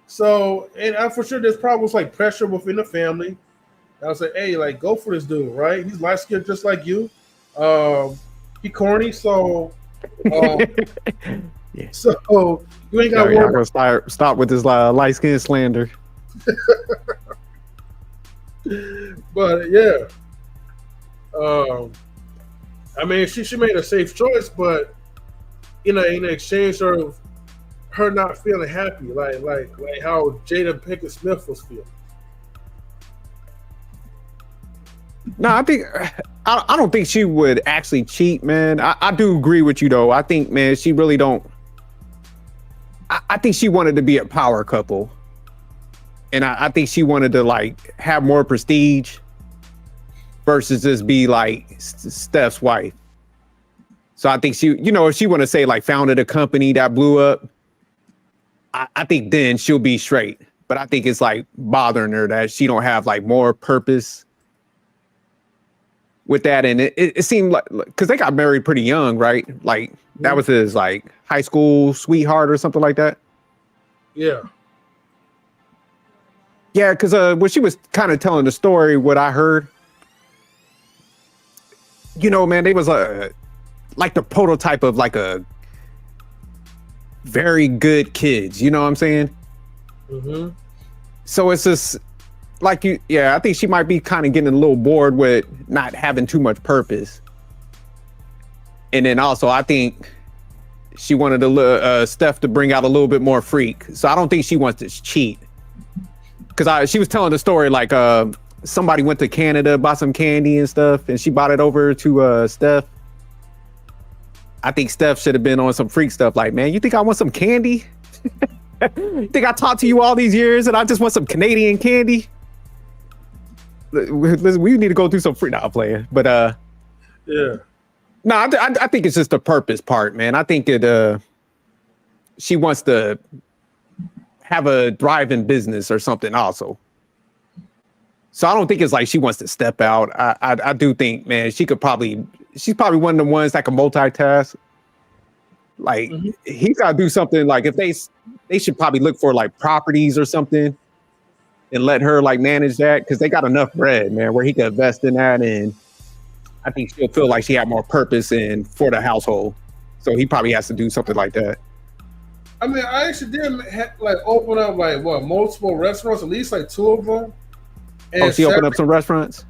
So, and I'm for sure there's probably like pressure within the family. I was like, hey, like, go for this dude, right? He's light skinned just like you. He corny, so Yeah. so you ain't got to Y'all worry. gonna stop with this light skin slander. But yeah, I mean, she made a safe choice, but in exchange of her not feeling happy, like how Jada Pinkett Smith was feeling. No, I think I don't think she would actually cheat, man. I do agree with you though. I think, man, she really don't. I think she wanted to be a power couple, and I think she wanted to like have more prestige versus just be like Steph's wife. So I think she, if she want to say like founded a company that blew up, I think then she'll be straight. But I think it's like bothering her that she don't have like more purpose with that. And it seemed like, because they got married pretty young, right? Like that was his like high school sweetheart or something like that. Yeah. Yeah, because when she was kind of telling the story, what I heard, man, they was like the prototype of like a very good kids. You know what I'm saying? Mm-hmm. So it's just like I think she might be kind of getting a little bored with not having too much purpose. And then also, I think she wanted Steph to bring out a little bit more freak. So I don't think she wants to cheat. Because she was telling the story like somebody went to Canada, bought some candy and stuff, and she bought it over to Steph. I think Steph should have been on some freak stuff like, man, you think I want some candy? You think I talked to you all these years and I just want some Canadian candy? Listen, we need to go through some free. Nah, I'm playing. But yeah. No, I think it's just the purpose part, man. I think she wants to have a thriving business or something also. So I don't think it's like she wants to step out. I do think, man, she's probably one of the ones that can multitask. Like he's got to do something like if they should probably look for like properties or something and let her like manage that, because they got enough bread, man, where he could invest in that. And I think she'll feel like she had more purpose for the household. So he probably has to do something like that. I mean, I actually did like open up like multiple restaurants, at least like 2 of them. And she opened up some restaurants?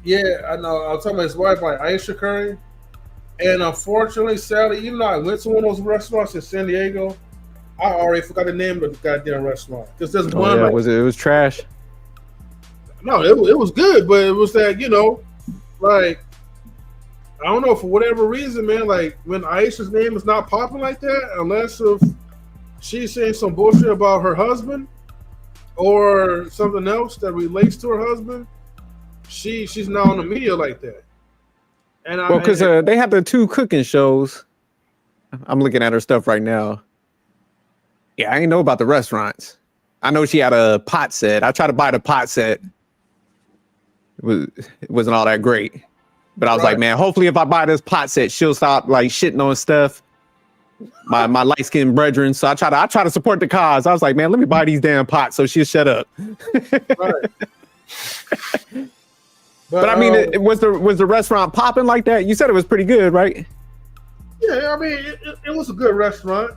Yeah, I know. I was talking about his wife, like Ayesha Curry. And unfortunately, sadly, even though I went to one of those restaurants in San Diego, I already forgot the name of the goddamn restaurant. Because there's one. Yeah, like, it was trash? No, it was good, but it was that, like, I don't know, for whatever reason, man, like when Aisha's name is not popping like that, unless if she's saying some bullshit about her husband or something else that relates to her husband, she's not on the media like that. And because they have the 2 cooking shows. I'm looking at her stuff right now. Yeah, I didn't know about the restaurants. I know she had a pot set. I tried to buy the pot set. It wasn't all that great. But I was like, man, hopefully if I buy this pot set, she'll stop like shitting on stuff. My light-skinned brethren. So I try to support the cause. I was like, man, let me buy these damn pots so she'll shut up. Right. But I mean, was the restaurant popping like that? You said it was pretty good, right? Yeah, I mean, it was a good restaurant,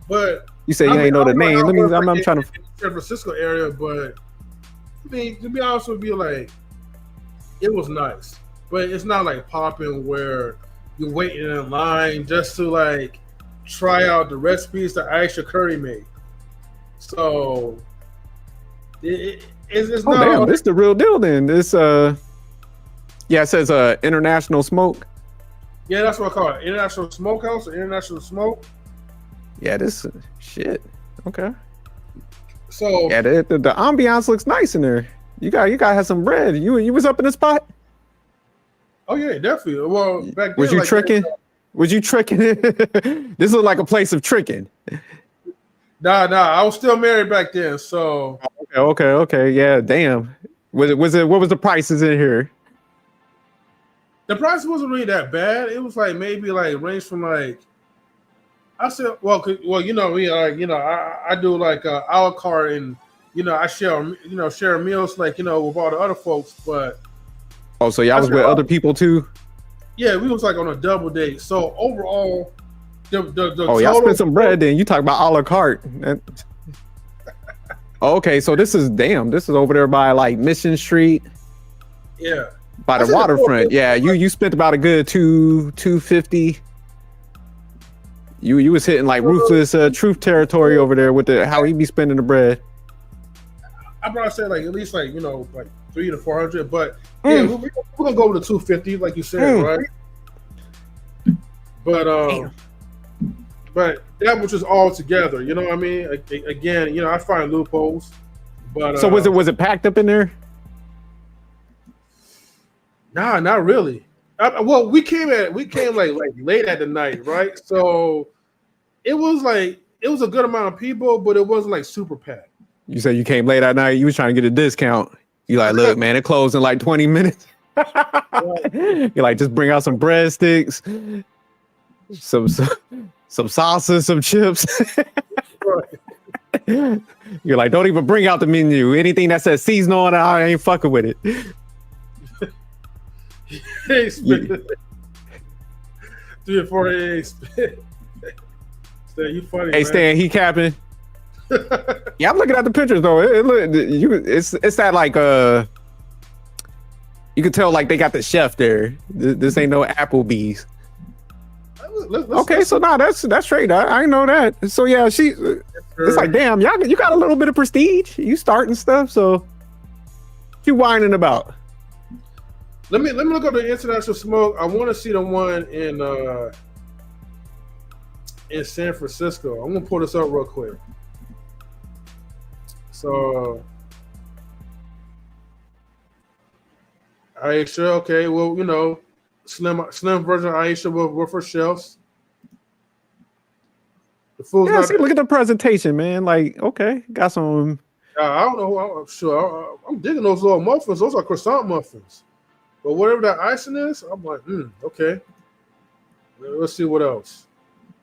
but you say you ain't know the name. I'm trying to San Francisco area, but I mean, to be honest with you, like it was nice, but it's not like popping where you're waiting in line just to like try out the recipes that Ayesha Curry made. So it's not. Damn, this the real deal then. This yeah, it says International Smoke. Yeah, that's what I call it. International Smokehouse or International Smoke. Yeah, this shit. Okay. So yeah, the ambiance looks nice in there. You got have some bread. You was up in the spot? Oh yeah, definitely. Well, back then, was you like, tricking? Was you tricking? This looked like a place of tricking. Nah, I was still married back then. So okay. Yeah, damn. Was it? What was the prices in here? The price wasn't really that bad. It was like maybe like range from like I said, well, me, I do like a la carte and I share meals like with all the other folks, but Oh, so y'all was with other people too? Yeah, we was like on a double date. So overall, the y'all spent some bread then. You talk about a la carte. Okay, so this is over there by like Mission Street. Yeah. By the waterfront. Yeah, you spent about a good $250. You was hitting like ruthless truth territory over there with how he be spending the bread. I probably say like at least like like 300 to 400, but yeah, we're gonna go with the 250, like you said, right? But but that was just all together. You know what I mean? Again, I find loopholes. But so was it packed up in there? Nah, not really. Well, we came like late at the night, right? So it was a good amount of people, but it wasn't like super packed. You said you came late at night. You was trying to get a discount. You like, look, man, it closed in like 20 minutes. You're like, just bring out some breadsticks, some salsa, some chips. You're like, don't even bring out the menu. Anything that says seasonal on it, I ain't fucking with it. Hey, 3 or 4 eggs. Stan, you funny. Hey, man. Stan, he capping. Yeah, I'm looking at the pictures though. It's that like you can tell like they got the chef there. This ain't no Applebee's. Okay, so nah, that's straight. I know that. So yeah, it's like damn, you got a little bit of prestige. You starting stuff, so what you whining about? Let me look up the International Smoke. I want to see the one in San Francisco. I'm gonna pull this up real quick. So, Ayesha, okay, well, slim version of Ayesha with her shelves. The food's Yeah, see, look at the presentation, man. Like, okay, got some. I don't know. I'm sure. I'm digging those little muffins. Those are croissant muffins. But whatever that icing is, I'm like, okay. Let's see what else.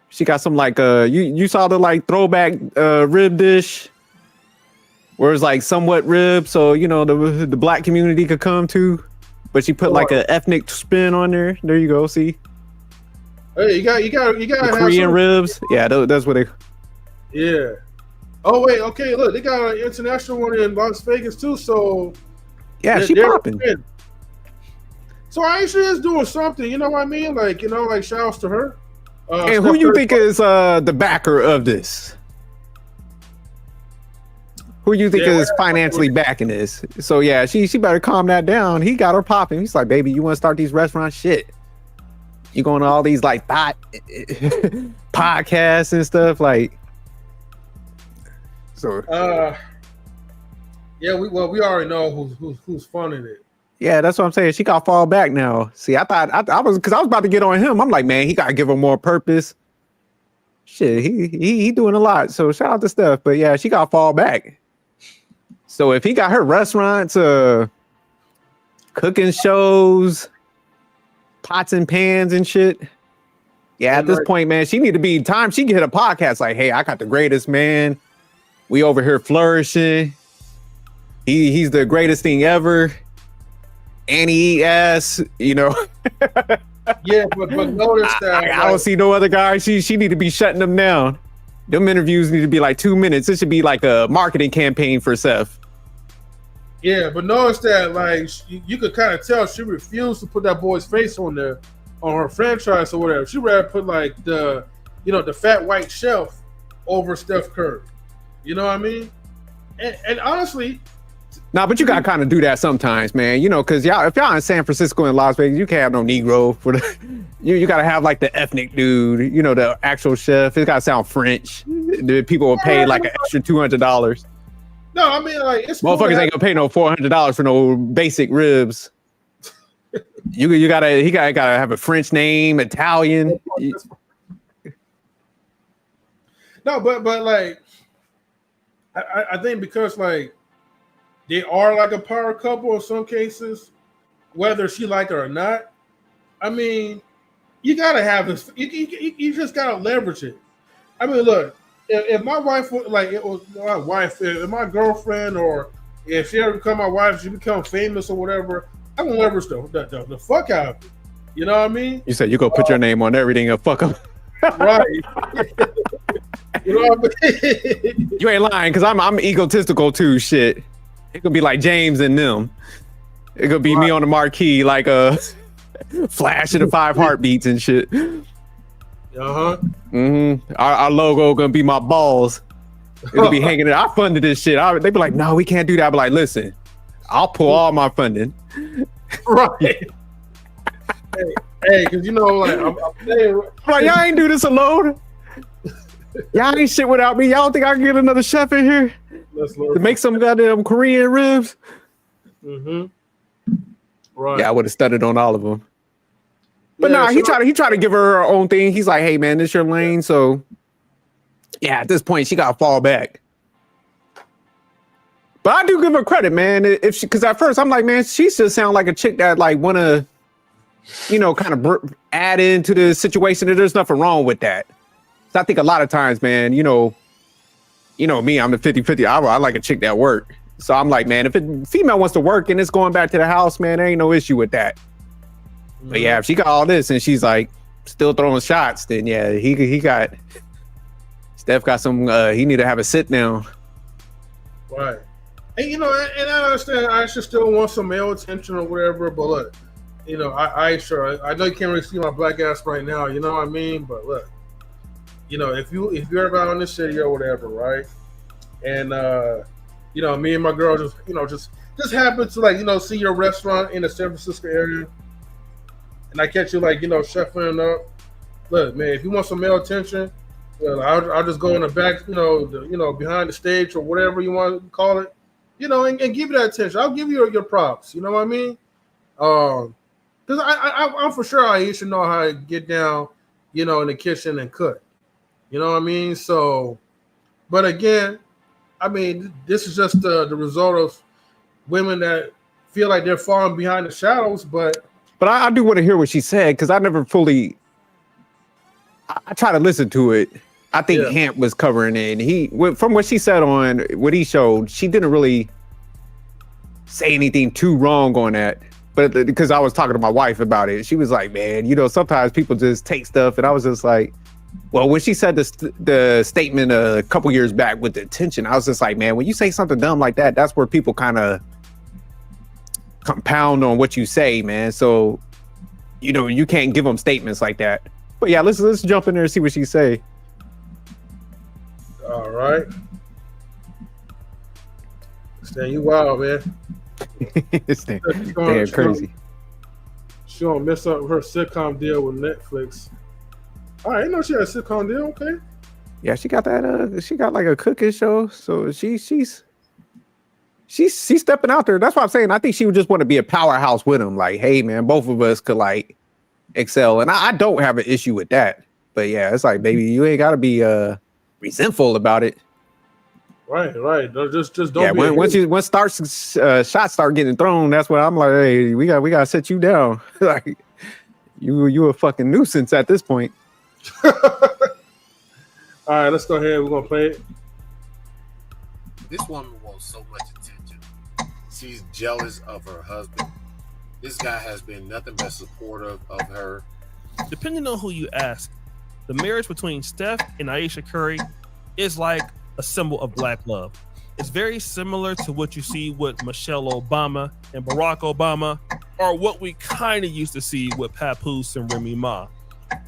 She got some like you saw the like throwback rib dish. Where it's like somewhat rib, so the black community could come to, but she put like an ethnic spin on there. There you go. See, hey, you got the Korean ribs. Yeah, that's what they. Yeah. Oh wait, okay. Look, they got an international one in Las Vegas too. So yeah, she popping. So Aisha is doing something. You know what I mean? Like like shouts to her. And who you think is the backer of this? Who you think is financially backing this? So yeah, she better calm that down. He got her popping. He's like, baby, you want to start these restaurants? Shit. You going to all these like podcasts and stuff like. So. Yeah, we already know who's funding it. Yeah, that's what I'm saying. She got to fall back now. See, I thought I was about to get on him. I'm like, man, he got to give her more purpose. Shit, he doing a lot. So shout out to Steph. But yeah, she got to fall back. So if he got her restaurants, cooking shows, pots and pans and shit, yeah, at this point, man, she need to be time. She can hit a podcast like, hey, I got the greatest, man. We over here flourishing. He's the greatest thing ever. And he eat ass, Yeah, but notice that I don't see no other guy. She need to be shutting them down. Them interviews need to be like 2 minutes. This should be like a marketing campaign for Seth. Yeah, but notice that like you could kind of tell she refused to put that boy's face on there on her franchise or whatever. She rather put like the fat white shelf over Steph Curry. You know what I mean? And honestly. Nah, but you gotta kind of do that sometimes, man. Because if y'all in San Francisco and Las Vegas, you can't have no Negro for the. You gotta have like the ethnic dude, the actual chef. It gotta sound French. The people will pay like an extra $200. No, I mean like it's motherfuckers ain't gonna pay no $400 for no basic ribs. He gotta have a French name, Italian. No, but like I think because like they are like a power couple in some cases, whether she like it or not. I mean, you gotta have this. You just gotta leverage it. I mean, look, if my wife was like it was my wife, if my girlfriend, or if she ever become my wife, she become famous or whatever, I'm gonna leverage the fuck out of it. You know what I mean? You said you go put your name on everything and fuck up. Right. You know what I mean? You ain't lying, because I'm egotistical too. Shit, it could be like James and them. It could be me on the marquee, like a flash of the 5 heartbeats and shit. Our logo gonna be my balls. It'll be hanging there. I funded this shit. They be like, no, we can't do that. I be like, listen, I'll pull all my funding. Right. Hey, because you know, like I'm saying, like, y'all ain't do this alone. Y'all ain't shit without me. Y'all think I can get another chef in here to make some goddamn Korean ribs? Right. Yeah, I would have studied on all of them. But yeah, he tried to give her own thing. He's like, hey man, this your lane. So yeah, at this point, she gotta fall back. But I do give her credit, man. Because at first I'm like, man, she still sound like a chick that like wanna, you know, kind of add into the situation. There's nothing wrong with that. So I think a lot of times, man, you know me, I'm the 50-50. I like a chick that work. So I'm like, man, if a female wants to work and it's going back to the house, man, there ain't no issue with that. But yeah, if she got all this and she's like still throwing shots, then yeah, Steph got some. He need to have a sit down. Right. And you know, and I understand Aisha still wants some male attention or whatever, but look, you know, Aisha, I know you can't really see my black ass right now, you know what I mean? But look, you know, if you're ever out in the city or whatever, right? And you know, me and my girl just happen to like, you know, see your restaurant in the San Francisco area, and I catch you like, you know, chefing up. Look, man, if you want some male attention, well, I'll just go in the back, you know, behind the stage or whatever you want to call it, you know, and give you that attention. I'll give you your props. You know what I mean? Because I'm for sure Ayesha know how to get down, you know, in the kitchen and cook. You know what I mean? So, but again, I mean, this is just the result of women that feel like they're falling behind the shadows. But I do want to hear what she said, because I never fully. I try to listen to it. I think Hamp was covering it. And from what she said on what he showed, she didn't really say anything too wrong on that. But because I was talking to my wife about it, she was like, man, you know, sometimes people just take stuff. And I was just like, well, when she said the statement a couple years back with the attention, I was just like, man, when you say something dumb like that, that's where people kind of compound on what you say, man. So, you know, you can't give them statements like that. But yeah, let's jump in there and see what she say. All right. Stan, you wild, man. Damn crazy. She don't mess up her sitcom deal with Netflix. I didn't know she had a sitcom deal. Okay. Yeah, she got that. She got like a cooking show, so she's stepping out there. That's what I'm saying. I think she would just want to be a powerhouse with him. Like, hey, man, both of us could like excel, and I don't have an issue with that. But yeah, it's like, baby, you ain't got to be resentful about it. Right. Just don't. Yeah, be once shots start getting thrown, that's when I'm like, hey, we got to set you down. Like, you a fucking nuisance at this point. All right, let's go ahead. We're gonna play it. This woman wants so much attention. She's jealous of her husband. This guy has been nothing but supportive of her. Depending on who you ask, the marriage between Steph and Ayesha Curry is like a symbol of black love. It's very similar to what you see with Michelle Obama and Barack Obama, or what we kind of used to see with Papoose and Remy Ma.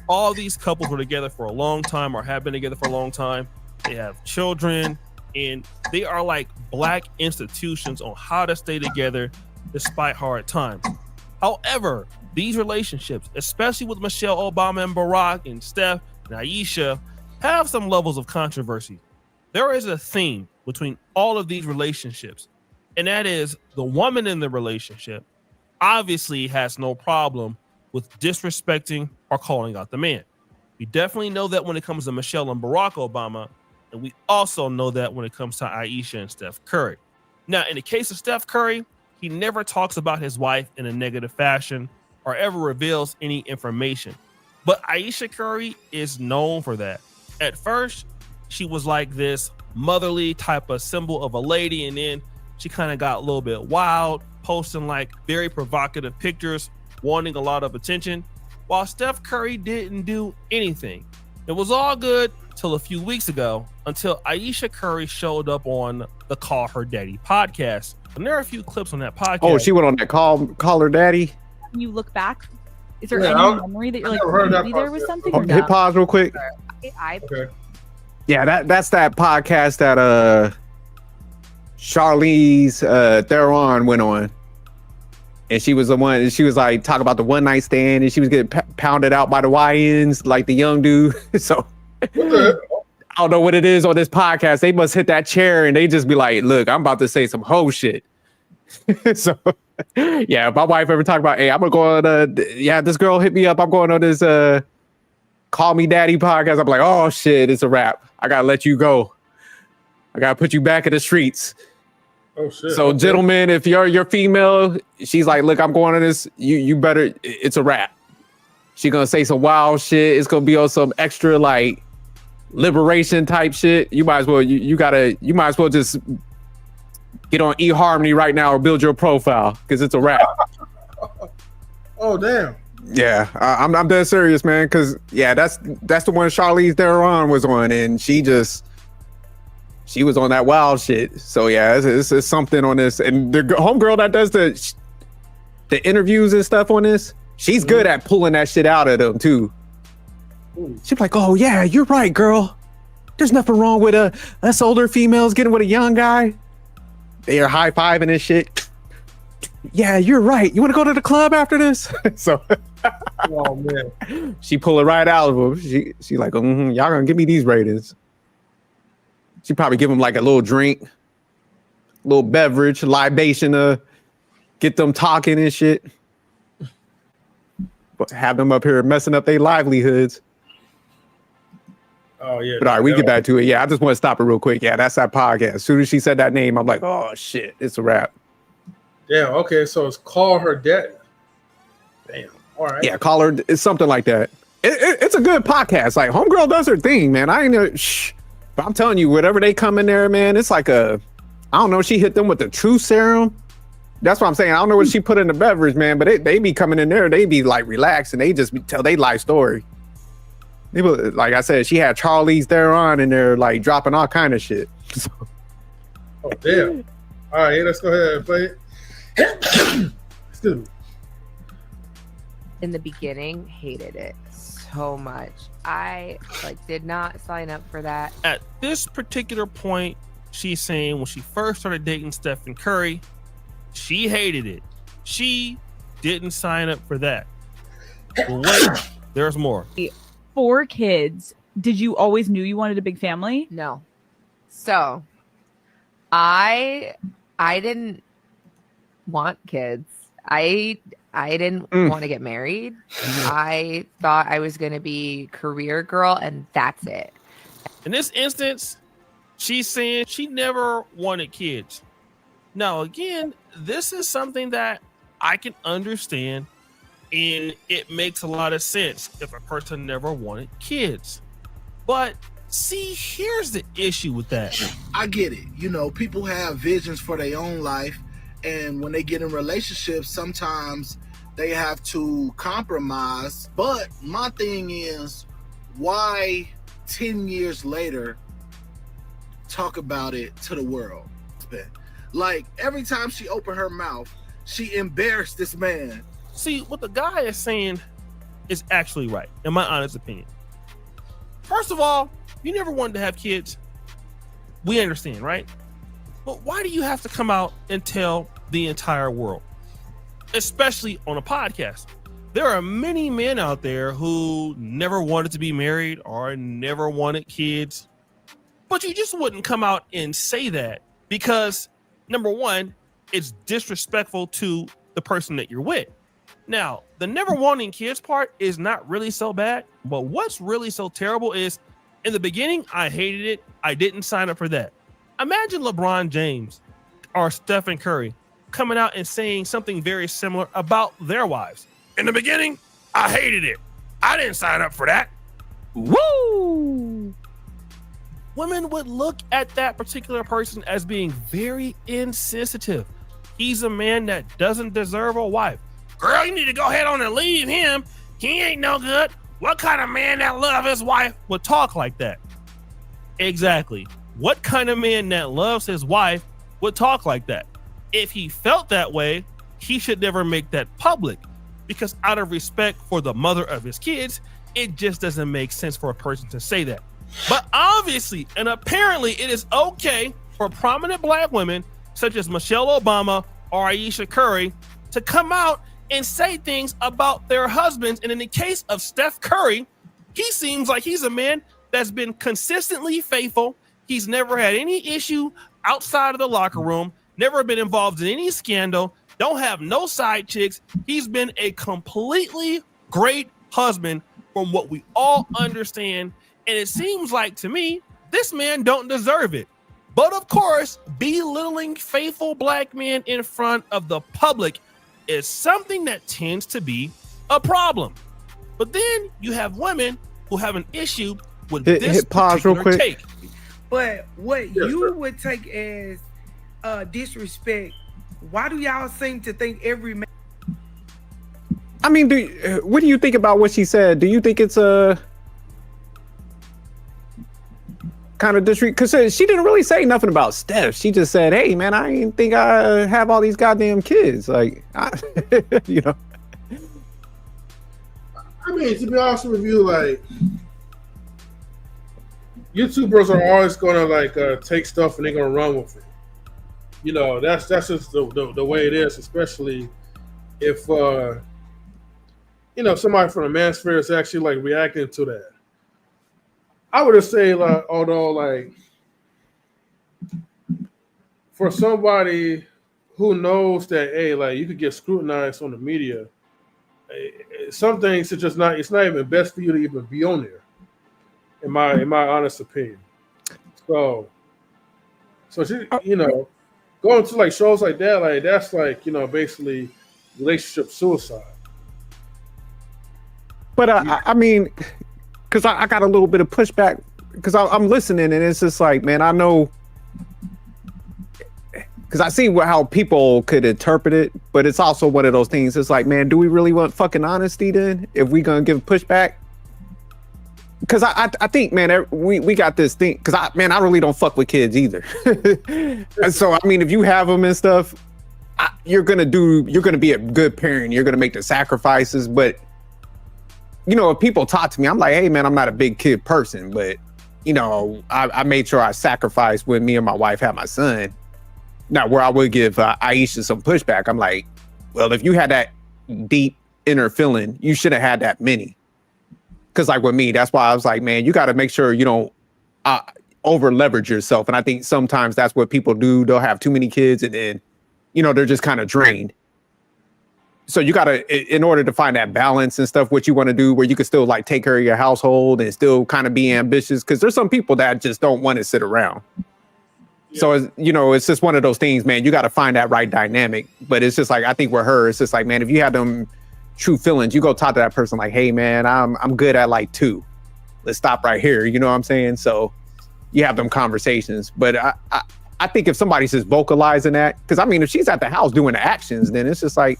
All these couples were together for a long time, or have been together for a long time. They have children, and they are like black institutions on how to stay together despite hard times. However, these relationships, especially with Michelle Obama and Barack and Steph and Ayesha, have some levels of controversy. There is a theme between all of these relationships, and that is the woman in the relationship obviously has no problem with disrespecting or calling out the man. We definitely know that when it comes to Michelle and Barack Obama, and we also know that when it comes to Ayesha and Steph Curry. Now, in the case of Steph Curry, he never talks about his wife in a negative fashion or ever reveals any information. But Ayesha Curry is known for that. At first, she was like this motherly type of symbol of a lady, and then she kind of got a little bit wild, posting like very provocative pictures, wanting a lot of attention, while Steph Curry didn't do anything. It was all good till a few weeks ago, until Ayesha Curry showed up on the Call Her Daddy podcast. And there are a few clips on that podcast. Oh, she went on that Call Her Daddy? When you look back, is there any memory that you're like, maybe there was something? Or Hit pause real quick. Okay. Yeah, that's that podcast that Charlize Theron went on. And she was the one, and she was like talking about the one night stand, and she was getting pounded out by the YNs like the young dude. So I don't know what it is on this podcast. They must hit that chair and they just be like, look, I'm about to say some whole shit. So yeah, if my wife ever talk about, hey, I'm gonna go on this girl hit me up, I'm going on this Call Me Daddy podcast. I'm like, oh shit, it's a wrap. I gotta let you go. I gotta put you back in the streets. Oh shit. So gentlemen, if you're female, she's like, look, I'm going on this. You better, it's a wrap. She gonna say some wild shit. It's gonna be on some extra like liberation type shit. You might as well you might as well just get on eHarmony right now or build your profile, because it's a wrap. Oh damn. Yeah, I'm dead serious, man. Because yeah, that's the one Charlize Theron was on, and she was on that wild shit. So yeah, it's something on this. And the homegirl that does the interviews and stuff on this, she's good at pulling that shit out of them too. She's like, oh yeah, you're right, girl. There's nothing wrong with us older females getting with a young guy. They are high-fiving and shit. Yeah, you're right. You want to go to the club after this? So oh man, she pull it right out of him. She like, y'all gonna give me these ratings. She probably give him like a little drink, little beverage, libation to get them talking and shit. But have them up here messing up their livelihoods. Oh yeah. But all right, we get back to it. Yeah, I just want to stop it real quick. Yeah, that's that podcast. As soon as she said that name, I'm like, oh shit, it's a wrap. Damn. Okay, so it's Call Her Daddy. Damn. All right. Yeah, call her. It's something like that. It's a good podcast. Like homegirl does her thing, man. I ain't know. But I'm telling you, whatever they come in there, man, it's like I don't know. She hit them with the truth serum. That's what I'm saying. I don't know what she put in the beverage, man. But they be coming in there. They be like relaxed and they just tell their life story. They be, like I said, she had Charlize Theron in there, like dropping all kind of shit. So. Oh damn. All right, let's go ahead and play it. Excuse me. In the beginning, hated it so much. I did not sign up for that. At this particular point, she's saying when she first started dating Stephen Curry, she hated it. She didn't sign up for that. But wait, there's more. 4 kids. Did you always knew you wanted a big family? No. So I didn't want kids. I didn't want to get married. I thought I was going to be career girl and that's it. In this instance, she's saying she never wanted kids. Now, again, this is something that I can understand, and it makes a lot of sense if a person never wanted kids. But see, here's the issue with that. I get it. You know, people have visions for their own life, and when they get in relationships, sometimes they have to compromise. But my thing is, why 10 years later talk about it to the world? Like, every time she opened her mouth, she embarrassed this man. See, what the guy is saying is actually right, in my honest opinion. First of all, you never wanted to have kids. We understand, right? But why do you have to come out and tell the entire world? Especially on a podcast. There are many men out there who never wanted to be married or never wanted kids. But you just wouldn't come out and say that because, number one, it's disrespectful to the person that you're with. Now, the never wanting kids part is not really so bad, but what's really so terrible is in the beginning, I hated it. I didn't sign up for that. Imagine LeBron James or Stephen Curry coming out and saying something very similar about their wives. In the beginning, I hated it. I didn't sign up for that. Woo! women would look at that particular person as being very insensitive. He's a man that doesn't deserve a wife. Girl, you need to go ahead on and leave him. He ain't no good. What kind of man that love his wife would talk like that? Exactly. What kind of man that loves his wife would talk like that? If he felt that way, he should never make that public, because out of respect for the mother of his kids, it just doesn't make sense for a person to say that. But obviously and apparently it is okay for prominent black women such as Michelle Obama or Ayesha Curry to come out and say things about their husbands. And in the case of Steph Curry, he seems like he's a man that's been consistently faithful. He's never had any issue outside of the locker room, never been involved in any scandal, don't have no side chicks. He's been a completely great husband from what we all understand. And it seems like to me, this man don't deserve it. But of course, belittling faithful black men in front of the public is something that tends to be a problem. But then you have women who have an issue with this pause real quick. take. But what you would take as disrespect, why do y'all seem to think every man? I mean, what do you think about what she said? Do you think it's a kind of disrespect? Because she didn't really say nothing about Steph. She just said, "Hey, man, I didn't think I have all these goddamn kids." Like, you know. I mean, to be honest with you, like, YouTubers are always gonna like take stuff and they're gonna run with it. You know, that's just the way it is, especially if you know, somebody from the manosphere is actually like reacting to that. I would just say, like, although, like, for somebody who knows that, hey, like, you could get scrutinized on the media, some things are just not. It's not even best for you to even be on there, in my honest opinion. So she, you know, going to like shows like that, like that's like, you know, basically relationship suicide. But I mean, because I got a little bit of pushback because I'm listening and it's just like, man, I know, because I see how people could interpret it, but it's also one of those things. It's like, man, do we really want fucking honesty then if we gonna give pushback? Because I think, man, we got this thing. Because I really don't fuck with kids either. And so I mean, if you have them and stuff, you're gonna be a good parent. You're gonna make the sacrifices, but you know, if people talk to me, I'm like, hey, man, I'm not a big kid person, but, you know, I made sure I sacrificed when me and my wife had my son. Now, where I would give Ayesha some pushback, I'm like, well, if you had that deep inner feeling, you should have had that many. Because, like, with me, that's why I was like, man, you got to make sure you don't over leverage yourself. And I think sometimes that's what people do. They'll have too many kids and then, you know, they're just kind of drained. So you gotta, in order to find that balance and stuff, what you want to do, where you can still like take care of your household and still kind of be ambitious, because there's some people that just don't want to sit around. Yeah. So you know, it's just one of those things, man. You got to find that right dynamic. But it's just like, I think with her, it's just like, man, if you have them true feelings, you go talk to that person like, hey, man, I'm good at like 2. Let's stop right here. You know what I'm saying? So you have them conversations. But I think if somebody's just vocalizing that, because I mean, if she's at the house doing the actions, then it's just like,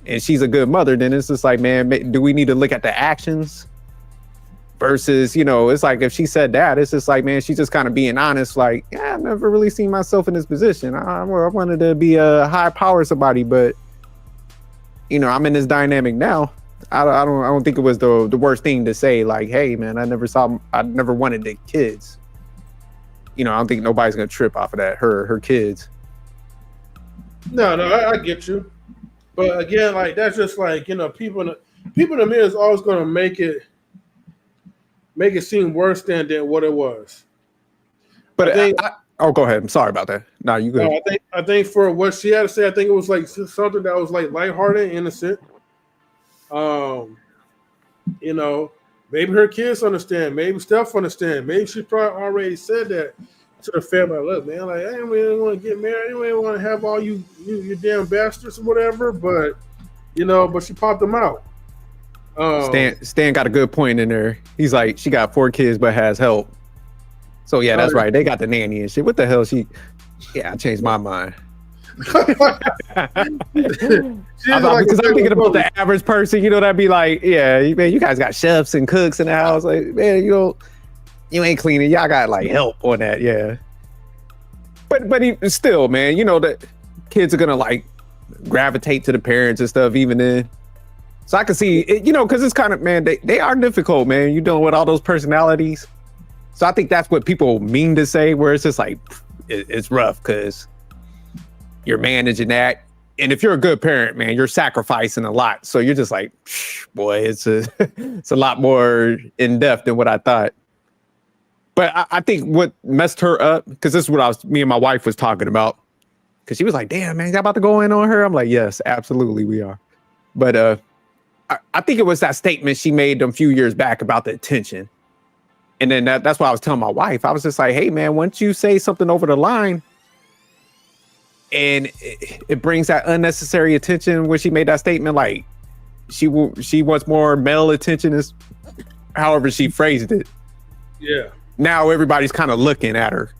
and she's a good mother, then it's just like, man, do we need to look at the actions versus, you know, it's like if she said that, it's just like, man, she's just kind of being honest, like, yeah, I've never really seen myself in this position. I wanted to be a high power somebody, but, you know, I'm in this dynamic now. I don't think it was the worst thing to say, like, hey, man, I never wanted the kids. You know, I don't think nobody's gonna trip off of that, her kids. No, I get you. But again, like, that's just like, you know, people in the media is always going to make it seem worse than what it was. But go ahead. I'm sorry about that. No, you good. No, I think for what she had to say, I think it was like something that was like lighthearted, innocent. You know, maybe her kids understand. Maybe Steph understand. Maybe she probably already said that to the family. Look, man, like, I didn't really want to get married. I didn't really want to have all you damn bastards or whatever. But, you know, but she popped them out. Stan got a good point in there. He's like, she got 4 kids but has help. So yeah, that's right. They got the nanny and shit. What the hell? I changed my mind. Because I'm thinking about the average person, that'd be like, yeah, man, you guys got chefs and cooks in the house. Like, man, you ain't cleaning. Y'all got like help on that, yeah. But still, man, that kids are gonna like gravitate to the parents and stuff even then. So I can see it, because it's kind of, man, they are difficult, man. You dealing with all those personalities. So I think that's what people mean to say, where it's just like, it's rough because you're managing that. And if you're a good parent, man, you're sacrificing a lot. So you're just like, boy, it's a lot more in depth than what I thought. But I think what messed her up, because this is what me and my wife was talking about, because she was like, damn, man, y'all about to go in on her? I'm like, yes, absolutely we are. But I think it was that statement she made a few years back about the attention. And then that's why I was telling my wife. I was just like, hey, man, once you say something over the line and it brings that unnecessary attention, when she made that statement, like she wants more male attention, is however she phrased it. Yeah. Now everybody's kind of looking at her.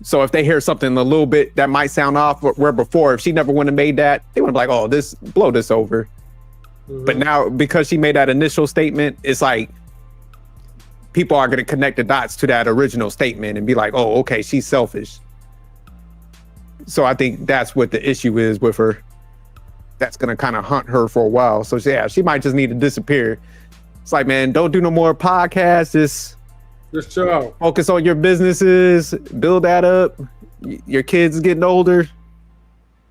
So if they hear something a little bit that might sound off, where before, if she never would have made that, they would have been like, oh, blow this over. Mm-hmm. But now, because she made that initial statement, it's like people are going to connect the dots to that original statement and be like, oh, okay, she's selfish. So I think that's what the issue is with her. That's going to kind of haunt her for a while. So yeah, she might just need to disappear. It's like, man, don't do no more podcasts. Just chill out. Focus on your businesses, build that up. Your kids getting older.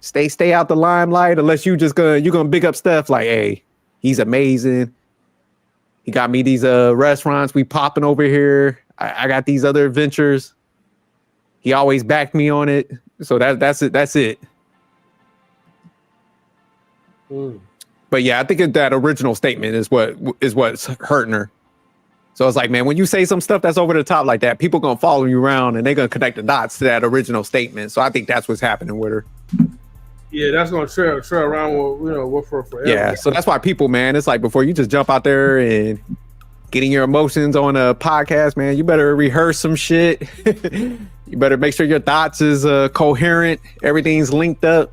Stay out the limelight, unless you're gonna big up stuff like, hey, he's amazing. He got me these restaurants we popping over here. I got these other ventures. He always backed me on it. So that's it. Mm. But yeah, I think that original statement is what's hurting her. So it's like, man, when you say some stuff that's over the top like that, people gonna follow you around and they're gonna connect the dots to that original statement. So I think that's what's happening with her. Yeah, that's gonna trail around with her forever. Yeah, so that's why people, man, it's like before you just jump out there and getting your emotions on a podcast, man, you better rehearse some shit. You better make sure your thoughts is coherent, everything's linked up,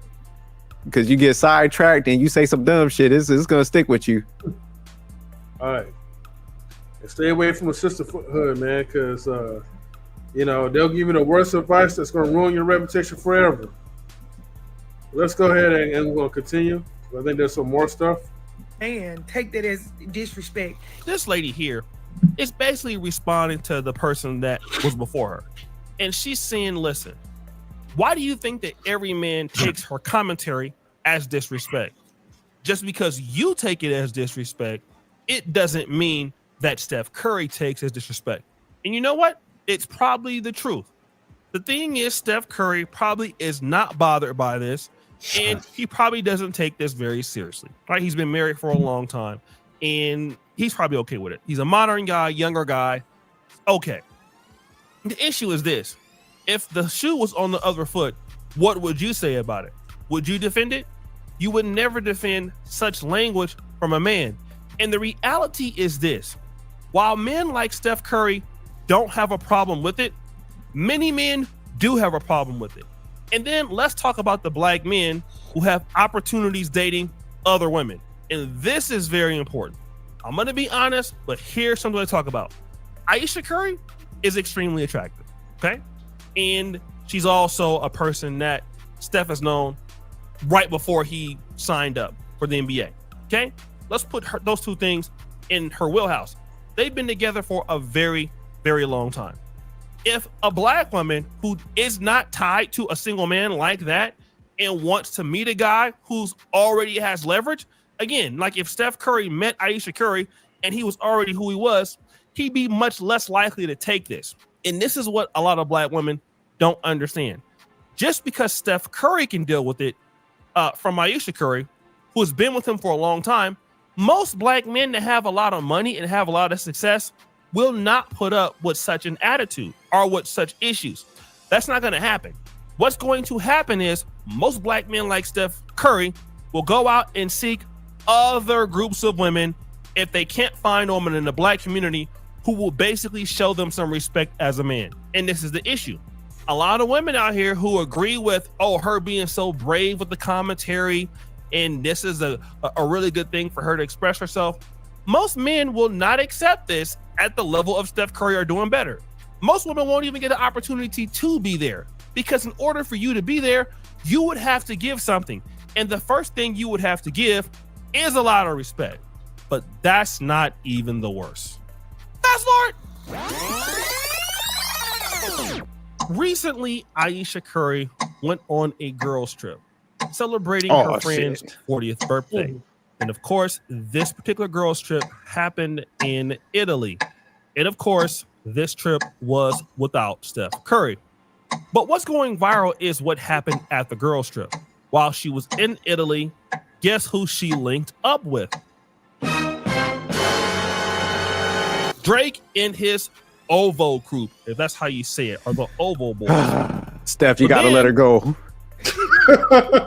because you get sidetracked and you say some dumb shit, it's gonna stick with you. All right. And stay away from the sisterhood, man, because they'll give you the worst advice that's gonna ruin your reputation forever. Let's go ahead and we're gonna continue. I think there's some more stuff. And take that as disrespect. This lady here is basically responding to the person that was before her. And she's saying, listen, why do you think that every man takes her commentary as disrespect? Just because you take it as disrespect, it doesn't mean that Steph Curry takes as disrespect. And you know what? It's probably the truth. The thing is, Steph Curry probably is not bothered by this, and he probably doesn't take this very seriously. Right? He's been married for a long time, and he's probably okay with it. He's a modern guy, younger guy. Okay. The issue is this. If the shoe was on the other foot, what would you say about it? Would you defend it? You would never defend such language from a man. And the reality is this. While men like Steph Curry don't have a problem with it, many men do have a problem with it. And then let's talk about the black men who have opportunities dating other women. And this is very important. I'm going to be honest, but here's something to talk about. Ayesha Curry is extremely attractive, okay? And she's also a person that Steph has known right before he signed up for the NBA, okay? Let's put those two things in her wheelhouse. They've been together for a very, very long time. If a black woman who is not tied to a single man like that and wants to meet a guy who's already has leverage, again, like if Steph Curry met Ayesha Curry and he was already who he was, he'd be much less likely to take this. And this is what a lot of black women don't understand. Just because Steph Curry can deal with it from Ayesha Curry, who has been with him for a long time, most black men that have a lot of money and have a lot of success will not put up with such an attitude or with such issues. That's not going to happen. What's going to happen is most black men like Steph Curry will go out and seek other groups of women if they can't find a woman in the black community who will basically show them some respect as a man. And this is the issue. A lot of women out here who agree with, her being so brave with the commentary, and this is a really good thing for her to express herself. Most men will not accept this at the level of Steph Curry or doing better. Most women won't even get an opportunity to be there, because in order for you to be there, you would have to give something. And the first thing you would have to give is a lot of respect. But that's not even the worst. Fast forward. Recently, Ayesha Curry went on a girls trip celebrating her friend's 40th birthday. And of course, this particular girls trip happened in Italy. And of course, this trip was without Steph Curry. But what's going viral is what happened at the girls trip. While she was in Italy, guess who she linked up with? Drake and his Ovo group, if that's how you say it, or the Ovo boys. Steph, you gotta let her go.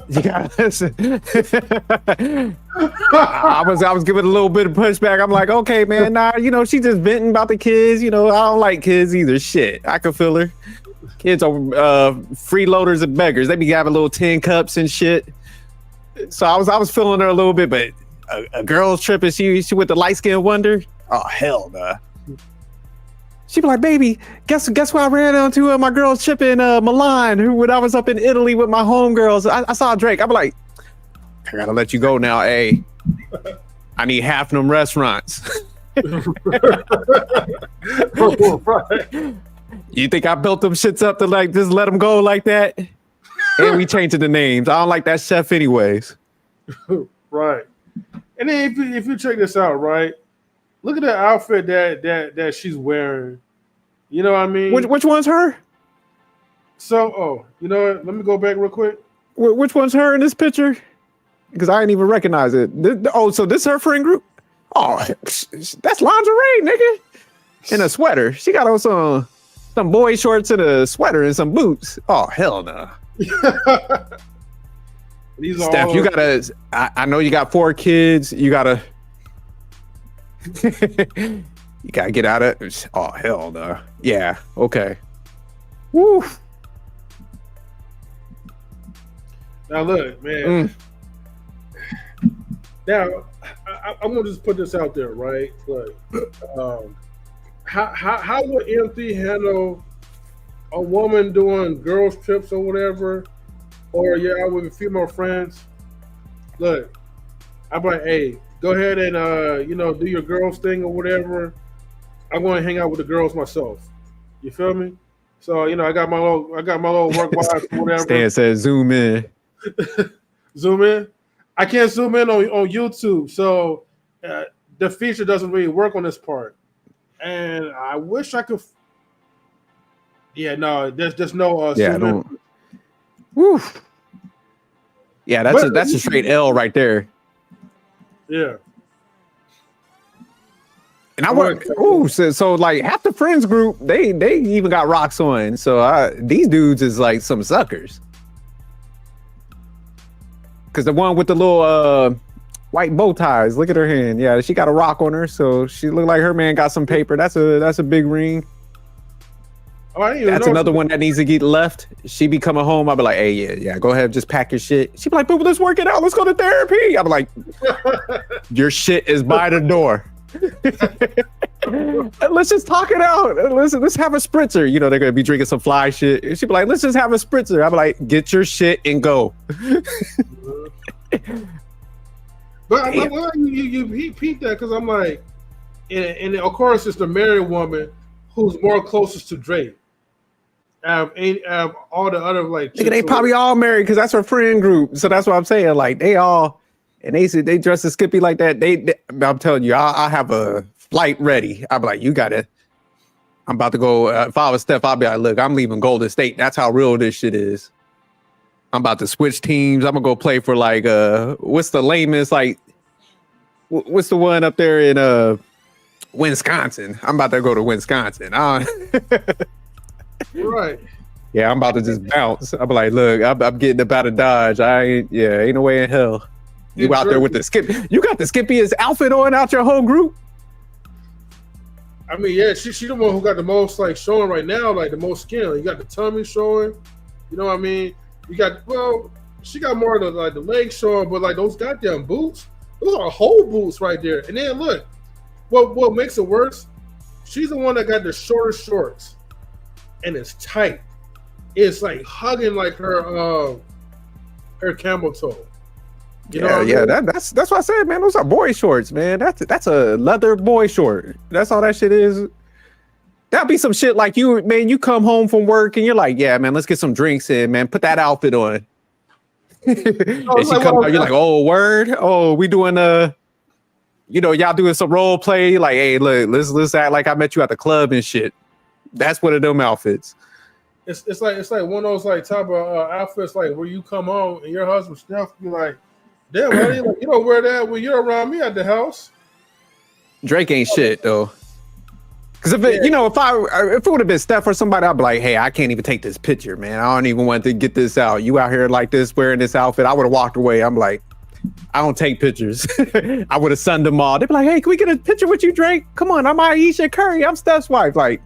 You gotta listen. I was giving a little bit of pushback. I'm like, okay, man, she just venting about the kids. I don't like kids either. Shit, I could feel her. Kids are freeloaders and beggars. They be having little tin cups and shit. So I was feeling her a little bit, but a girl's trip and she with the light skinned wonder. Oh hell nah. She be like, baby, guess what I ran onto my girl's trip in Milan when I was up in Italy with my homegirls. I saw Drake. I be like, I gotta let you go now, hey. I need half of them restaurants. You think I built them shits up to like just let them go like that? And we changing the names. I don't like that chef anyways. Right. And then if you check this out, right? Look at the outfit that she's wearing. You know what I mean? Which one's her? So, you know what? Let me go back real quick. Which one's her in this picture? Because I didn't even recognize it. So this is her friend group? Oh, that's lingerie, nigga. In a sweater. She got on some boy shorts and a sweater and some boots. Oh, hell no. Steph, you gotta, I know you got 4 kids. You gotta get out of it. Oh, hell no. Yeah, okay. Woo. Now look, man. Now I'm gonna just put this out there, right? Like, how would empty handle a woman doing girls trips or whatever, or out with female friends? Look, I'm like, hey, go ahead and do your girls thing or whatever. I'm going to hang out with the girls myself. You feel me? So I got my little work wife or whatever. Stan says zoom in. Zoom in. I can't zoom in on YouTube, so the feature doesn't really work on this part. And I wish I could. Yeah, no, there's no. Yeah, don't. Woo. Yeah, that's a straight L right there. Yeah. And I work. So like half the friends group, they even got rocks on. So these dudes is like some suckers. Cause the one with the little white bow ties, look at her hand. Yeah, she got a rock on her, so she looked like her man got some paper. That's a big ring. That's another one that needs to get left. She be coming home. I'll be like, hey, yeah, go ahead, just pack your shit. She be like, boo, let's work it out. Let's go to therapy. I'll be like, your shit is by the door. Let's just talk it out. Let's have a spritzer. They're gonna be drinking some fly shit. She be like, let's just have a spritzer. I'll be like, get your shit and go. But you peeped that because I'm like, and of course it's the married woman who's more closest to Drake. Out of all the other like, they probably all married because that's her friend group. So that's what I'm saying. Like they all, and they dress as Skippy like that. I'm telling you, I have a flight ready. I'll be like, you got it. I'm about to go. If I was Steph, I'll be like, look, I'm leaving Golden State. That's how real this shit is. I'm about to switch teams. I'm gonna go play for like what's the lamest like? What's the one up there in Wisconsin? I'm about to go to Wisconsin. Right. Yeah, I'm about to just bounce. I'm like, look, I'm getting up out of Dodge. Ain't no way in hell. You out there with the skip? You got the skippiest outfit on out your whole group? I mean, yeah, she the one who got the most like showing right now, like the most skin. You got the tummy showing. You know what I mean? You got she got more of the like the legs showing, but like those goddamn boots, those are whole boots right there. And then look, what makes it worse? She's the one that got the shortest shorts, and it's tight. It's like hugging like her camel toe. You know yeah, that's what I said, man. Those are boy shorts, man. That's a leather boy short. That's all that shit is. That'd be some shit like you come home from work and you're like, yeah, man, let's get some drinks in, man. Put that outfit on. And she come out, you're like, oh, word? Oh, we doing y'all doing some role play, like, hey, look, let's act like I met you at the club and shit. That's one of them outfits. It's like one of those like type of outfits like where you come home and your husband Steph be like, damn, buddy, like, you don't wear that when you're around me at the house. Drake ain't shit though. Because if it would have been Steph or somebody, I'd be like, hey, I can't even take this picture, man. I don't even want to get this out. You out here like this wearing this outfit. I would have walked away. I'm like, I don't take pictures. I would have sunned them all. They'd be like, hey, can we get a picture with you, Drake? Come on, I'm Ayesha Curry. I'm Steph's wife. Like,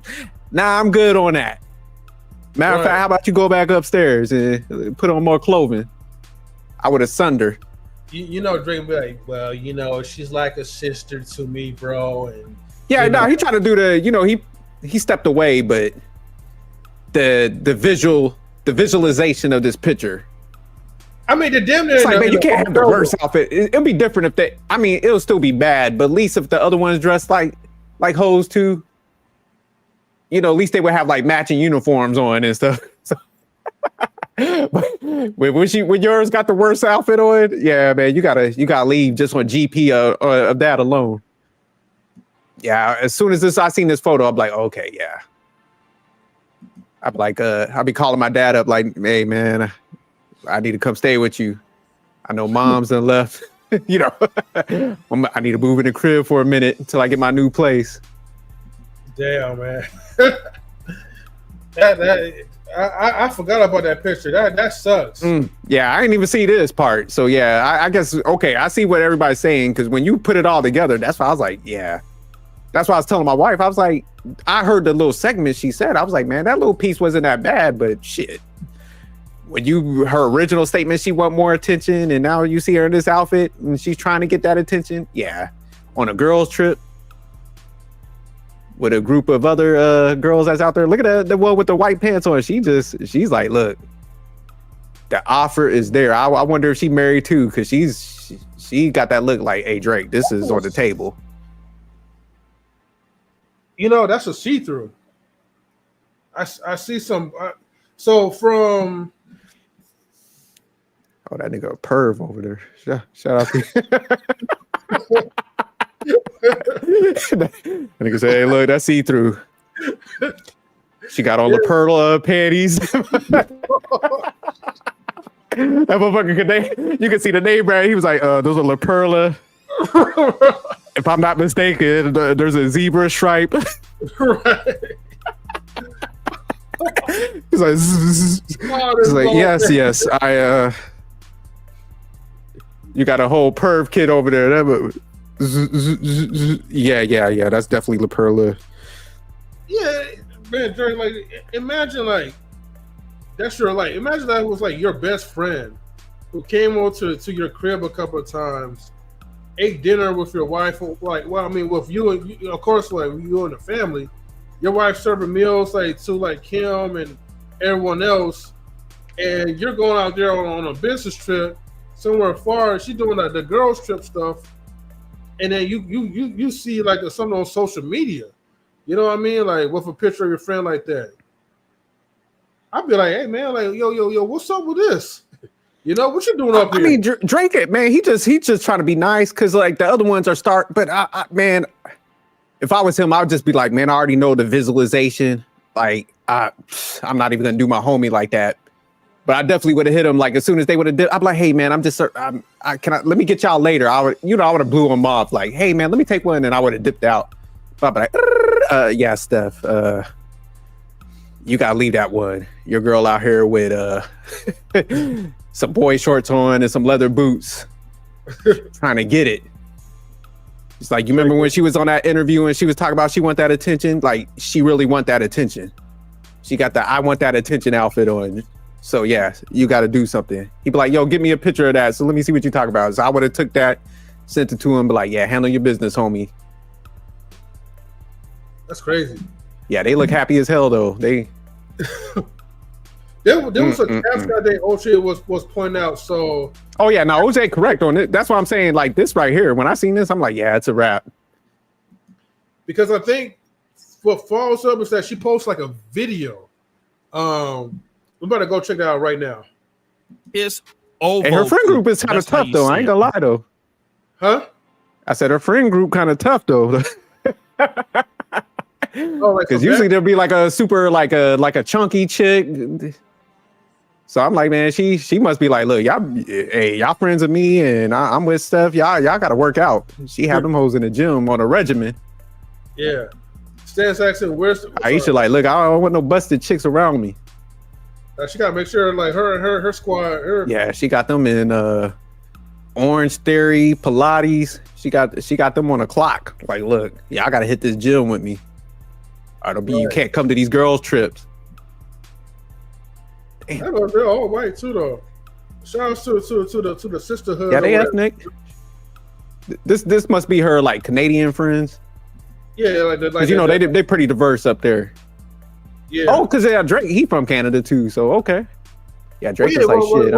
nah, I'm good on that. Matter of fact, how about you go back upstairs and put on more clothing? I would have sunned her. You know, Drake be like, well, she's like a sister to me, bro. And yeah, no, he tried to do he stepped away, but the visualization of this picture. I mean, the damn near. It's like, man, you can't have the worst outfit. It'll be different if it'll still be bad, but at least if the other one's dressed like hoes too, at least they would have like matching uniforms on and stuff. So, but when yours got the worst outfit on, yeah, man, you gotta leave just on GP of that alone. Yeah, as soon as I seen this photo, I'm like, okay, yeah. I'm like, I'll be calling my dad up like, hey, man, I need to come stay with you. I know mom's done left. I need to move in the crib for a minute until I get my new place. Damn, man. I forgot about that picture. That sucks. Yeah, I didn't even see this part. So yeah, I guess okay. I see what everybody's saying because when you put it all together, that's why I was like, yeah. That's why I was telling my wife. I was like, I heard the little segment she said. I was like, man, that little piece wasn't that bad, but shit. When her original statement, she want more attention, and now you see her in this outfit and she's trying to get that attention. Yeah, on a girls' trip with a group of other girls that's out there. Look at the one with the white pants on. She's like, look, the offer is there. I wonder if she married too, because she got that look like, hey, Drake, this is on the table. That's a see-through. I see some. So from. Oh, that nigga a perv over there. Shout out to that nigga say, hey, look, that's see-through. She got on the pearl panties. That motherfucker, you can see the name brand. He was like, those are La Perla. If I'm not mistaken, there's a zebra stripe. Right. He's like, yes, you got a whole perv kid over there. Yeah, that's definitely La Perla. Yeah, man, Drake, like, imagine like imagine that was like your best friend who came over to your crib a couple of times, ate dinner with your wife, with you and of course, like you and the family, your wife serving meals like to like Kim and everyone else, and you're going out there on a business trip somewhere far. She's doing like the girls trip stuff, and then you see like something on social media, you know what I mean, like with a picture of your friend like that. I'd be like, hey man, like yo, what's up with this? What you doing up here? I mean, Drake, man, he just trying to be nice because like the other ones are but man, if I was him, I would just be like, man, I already know the visualization. Like, I'm not even gonna do my homie like that. But I definitely would have hit him like as soon as they would have did. I'm like, hey man, let me get y'all later. I would have blew him off. Like, hey man, let me take one, and I would have dipped out. But I'd be like, yeah, Steph, you gotta leave that one. Your girl out here with some boy shorts on and some leather boots, trying to get it. It's like, you remember when she was on that interview and she was talking about she want that attention? Like, she really want that attention. She got the I want that attention outfit on. So yeah, you got to do something. He'd be like, yo, give me a picture of that. So let me see what you talk about. So I would have took that, sent it to him, but like, yeah, handle your business, homie. That's crazy. Yeah, they look happy as hell though. There was a caveat that OJ was pointing out. So oh yeah, no, OJ correct on it. That's what I'm saying. Like this right here, when I seen this, I'm like, yeah, it's a wrap. Because I think what follows up is that she posts like a video. We better go check that out right now. It's over. And her friend group is kind of tough though. I ain't gonna lie though. Huh? I said her friend group kind of tough though. Because usually there'll be like a super like a chunky chick. So I'm like, man, she must be like, look, y'all friends with me and I'm with Steph. Y'all gotta work out. She had them hoes in the gym on a regimen. Yeah. Stan's asking, where's Ayesha like, look, I don't want no busted chicks around me. She gotta make sure like her squad. Yeah, she got them in Orange Theory, Pilates. She got them on a clock. Like, look, y'all gotta hit this gym with me. Or you can't come to these girls' trips. They're all white too, though. Shout out to the sisterhood. Yeah, they ethnic. This must be her like Canadian friends. Yeah, like you know they pretty diverse up there. Yeah. Oh, because Drake, he from Canada too. So okay. Yeah, Drake is like shit.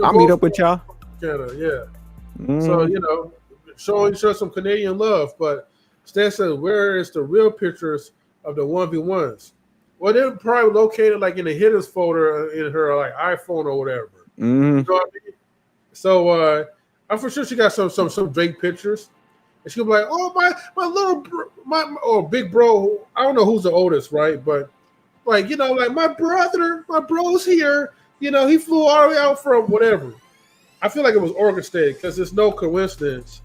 I'll meet up with y'all. Canada, yeah. So you know, showing some Canadian love, but Stan said, where is the real pictures of the 1v1s? Well, they're probably located like in the hitters folder in her like iPhone or whatever. You know what I mean? So I'm for sure she got some Drake pictures, and she'll be like, "Oh my little big bro." I don't know who's the oldest, right? But like like my bro's here. He flew all the way out from whatever. I feel like it was orchestrated because there's no coincidence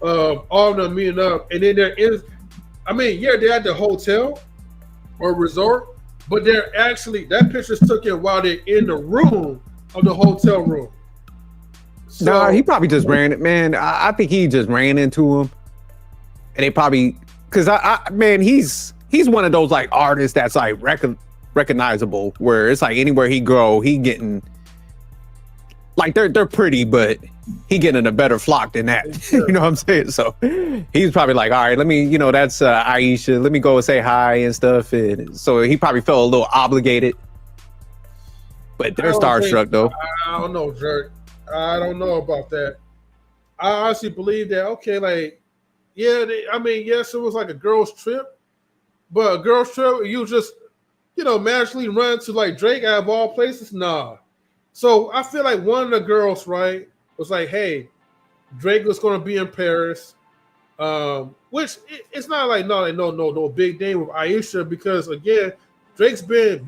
of all of them meeting up, and then there is. I mean, yeah, they're at the hotel or resort, but they're actually that picture's taken while they're in the room of the hotel room. So, no, he probably just ran it, man. I think he just ran into him, and they probably because man, he's one of those like artists that's like recognizable, where it's like anywhere he go, he getting like they're pretty, but he getting a better flock than that. You know what I'm saying? So he's probably like, all right, let me, that's Ayesha. Let me go and say hi and stuff. And so he probably felt a little obligated. But they're starstruck though. I don't know, Jerk. I don't know about that. I honestly believe that. Okay, like, yeah. Yes, it was like a girls' trip, but a girls' trip, you just, magically run to like Drake out of all places. Nah. So I feel like one of the girls, right, was like, "Hey, Drake was going to be in Paris," which it's not like no big name with Ayesha because again, Drake's been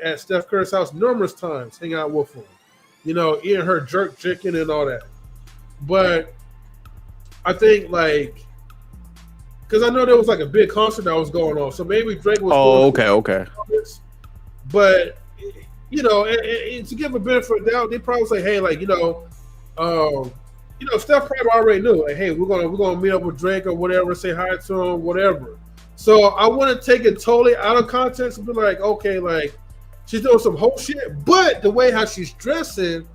at Steph Curry's house numerous times, hanging out with him, eating her jerk chicken and all that. But I think like because I know there was like a big concert that was going on, so maybe Drake was. Oh, okay. But. And to give a benefit of the doubt, they probably say, "Hey, like, Steph probably already knew, like, hey, we're gonna meet up with Drake or whatever, say hi to him, whatever." So I want to take it totally out of context and be like, okay, like, she's doing some whole shit, but the way how she's dressing,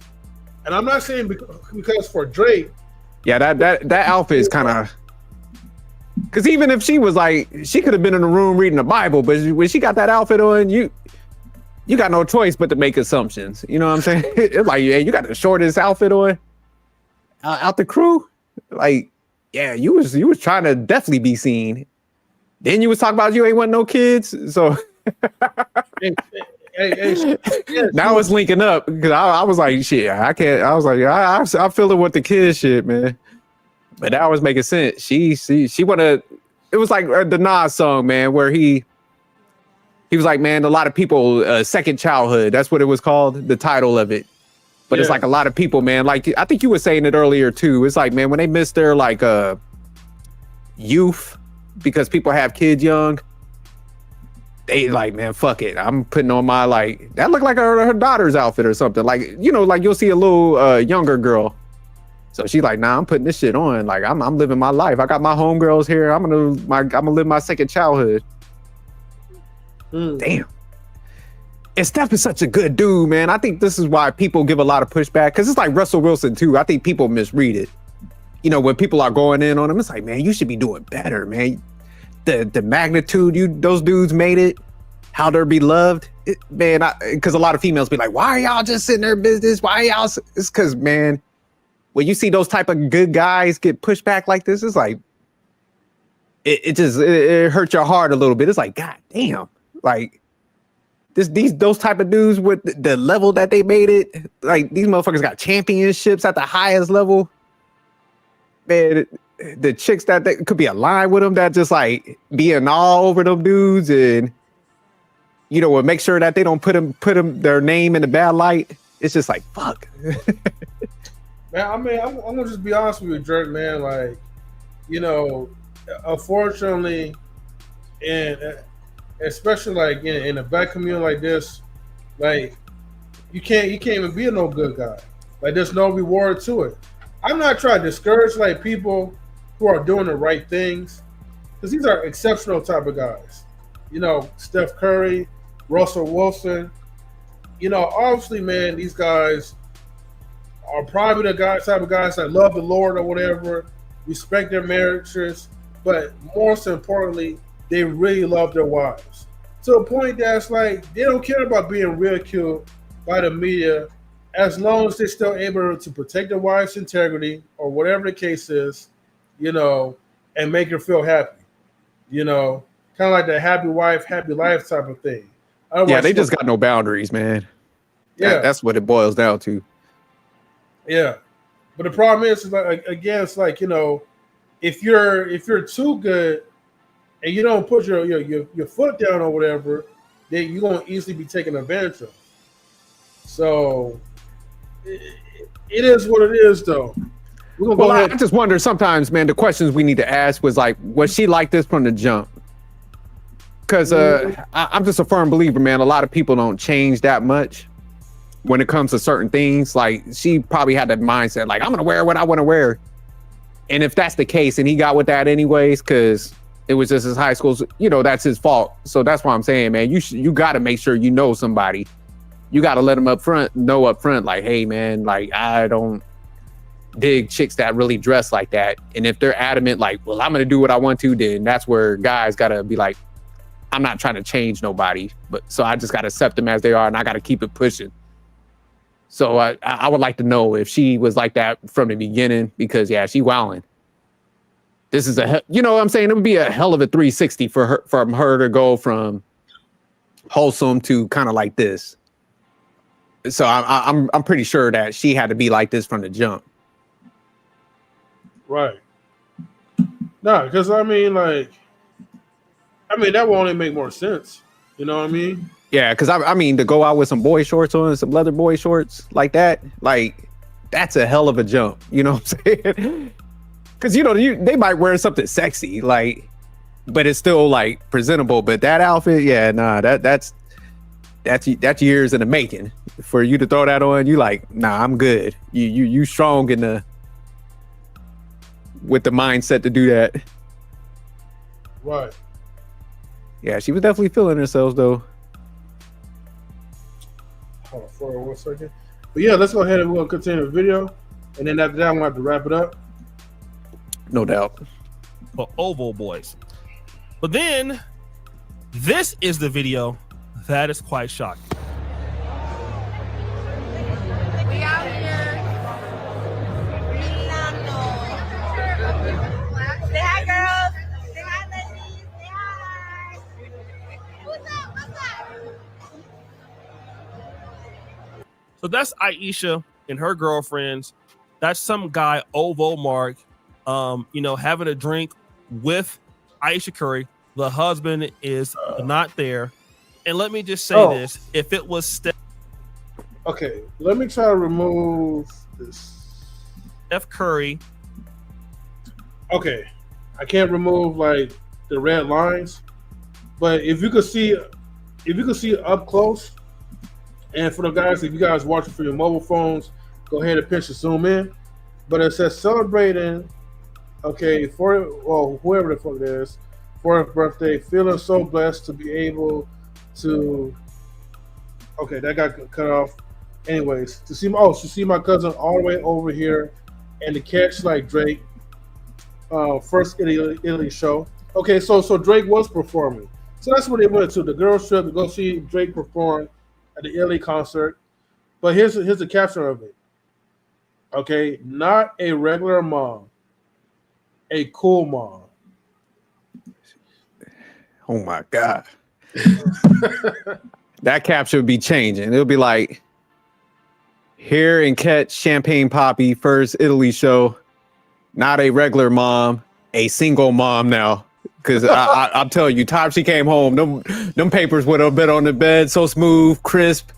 and I'm not saying because for Drake. Yeah, that outfit is kind of. Because even if she was like, she could have been in the room reading the Bible, but when she got that outfit on, you got no choice but to make assumptions. You know what I'm saying? It's like, yeah, you got the shortest outfit on out the crew. Like, yeah, you was trying to definitely be seen. Then you was talking about you ain't want no kids. So now it's linking up because I was like, shit, I can't. I was like, I feel it with the kid shit, man. But that was making sense. She wanna. It was like the Nas song, man, where he was like, man, a lot of people, second childhood. That's what it was called, the title of it. But it's like a lot of people, man. Like I think you were saying it earlier too. It's like, man, when they miss their like youth because people have kids young, they like, man, fuck it. I'm putting on my like that looked like her daughter's outfit or something. Like like you'll see a little younger girl So she like, nah, I'm putting this shit on. Like I'm living my life. I got my homegirls here. I'm gonna live my second childhood. Damn. And Steph is such a good dude, man. I think this is why people give a lot of pushback, because it's like Russell Wilson too. I think people misread it. You know, when people are going in on him, it's like, man, you should be doing better, man. The magnitude those dudes made it, how they're beloved, man. Because a lot of females be like, why are y'all just sitting there business? Why are y'all? It's because, man, when you see those type of good guys get pushed back like this, it's like it just hurts your heart a little bit. It's like, god damn, like those type of dudes with the level that they made it, like these motherfuckers got championships at the highest level. Man, the chicks that they could be aligned with them, that just like being all over them dudes, and you know, make sure that they don't put them their name in the bad light. It's just like, fuck. Man, I mean, I'm gonna just be honest with you, Jerk, man. Like, you know, unfortunately, and especially like in a black community like this, like you can't even be a no good guy. Like, there's no reward to it. I'm not trying to discourage like people who are doing the right things, because these are exceptional type of guys. You know, Steph Curry, Russell Wilson. You know, obviously, man, these guys are probably the type of guys that love the Lord or whatever, respect their marriages, but most importantly, they really love their wives. To a point that's like, they don't care about being ridiculed by the media, as long as they're still able to protect their wife's integrity or whatever the case is, you know, and make her feel happy. You know, kind of like the happy wife, happy life type of thing. Otherwise, yeah, they just got no boundaries, man. Yeah, that's what it boils down to. Yeah, but the problem is like, again, it's like, you know, if you're too good and you don't put your foot down or whatever, then you're gonna easily be taken advantage of. So it is what it is, though. Well, I just wonder sometimes, man, the questions we need to ask was like, was she like this from the jump? Because I'm just a firm believer, man. A lot of people don't change that much when it comes to certain things. Like, she probably had that mindset, like, I'm gonna wear what I want to wear. And if that's the case, and he got with that anyways, because it was just his high school, you know, that's his fault. So that's why I'm saying, man, you got to make sure you know somebody. You got to let them know up front, like, hey, man, like, I don't dig chicks that really dress like that. And if they're adamant, like, well, I'm gonna do what I want to, then that's where guys gotta be like, I'm not trying to change nobody, but so I just gotta accept them as they are, and I gotta keep it pushing. So I would like to know if she was like that from the beginning, because yeah, she wilding. This is you know what I'm saying? It would be a hell of a 360 from her to go from wholesome to kind of like this. So I'm pretty sure that she had to be like this from the jump. Right. No, because I mean, that will only make more sense. You know what I mean? Yeah, because I mean, to go out with some boy shorts on, some leather boy shorts like that, like, that's a hell of a jump. You know what I'm saying? Because, you know, they might wear something sexy, like, but it's still like presentable. But that outfit, yeah, nah, that's years in the making. For you to throw that on, you like, nah, I'm good. You strong with the mindset to do that. Right. Yeah, she was definitely feeling herself though. Hold on for 1 second. But yeah, let's go ahead and we'll continue the video, and then after that, I'm gonna have to wrap it up. No doubt. For Oval Boys. But then, this is the video that is quite shocking. We out here. Say hi, girls. Say hi, ladies. Say hi. What's up? What's up? So that's Ayesha and her girlfriends. That's some guy, Ovo Mark, you know, having a drink with Ayesha Curry. The husband is not there. And let me just say this. If it was Okay, let me try to remove this. Steph Curry. Okay, I can't remove like the red lines, but if you could see up close, and for the guys, if you guys watching for your mobile phones, go ahead and pinch the zoom in. but it says celebrating. Okay, whoever the fuck it is, for his birthday, feeling so blessed to be able to. Okay, that got cut off. Anyways, to see my cousin all the way over here, and to catch like Drake, first Italy show. Okay, so Drake was performing, so that's what they went to the girls' trip to go see Drake perform at the Italy concert. But here's the caption of it. Okay, not a regular mom, a cool mom. Oh my God. That caption would be changing. It'll be like, here and catch Champagne Poppy, first Italy show. Not a regular mom, a single mom now. Because I'm telling you, time she came home, them papers would have been on the bed so smooth, crisp.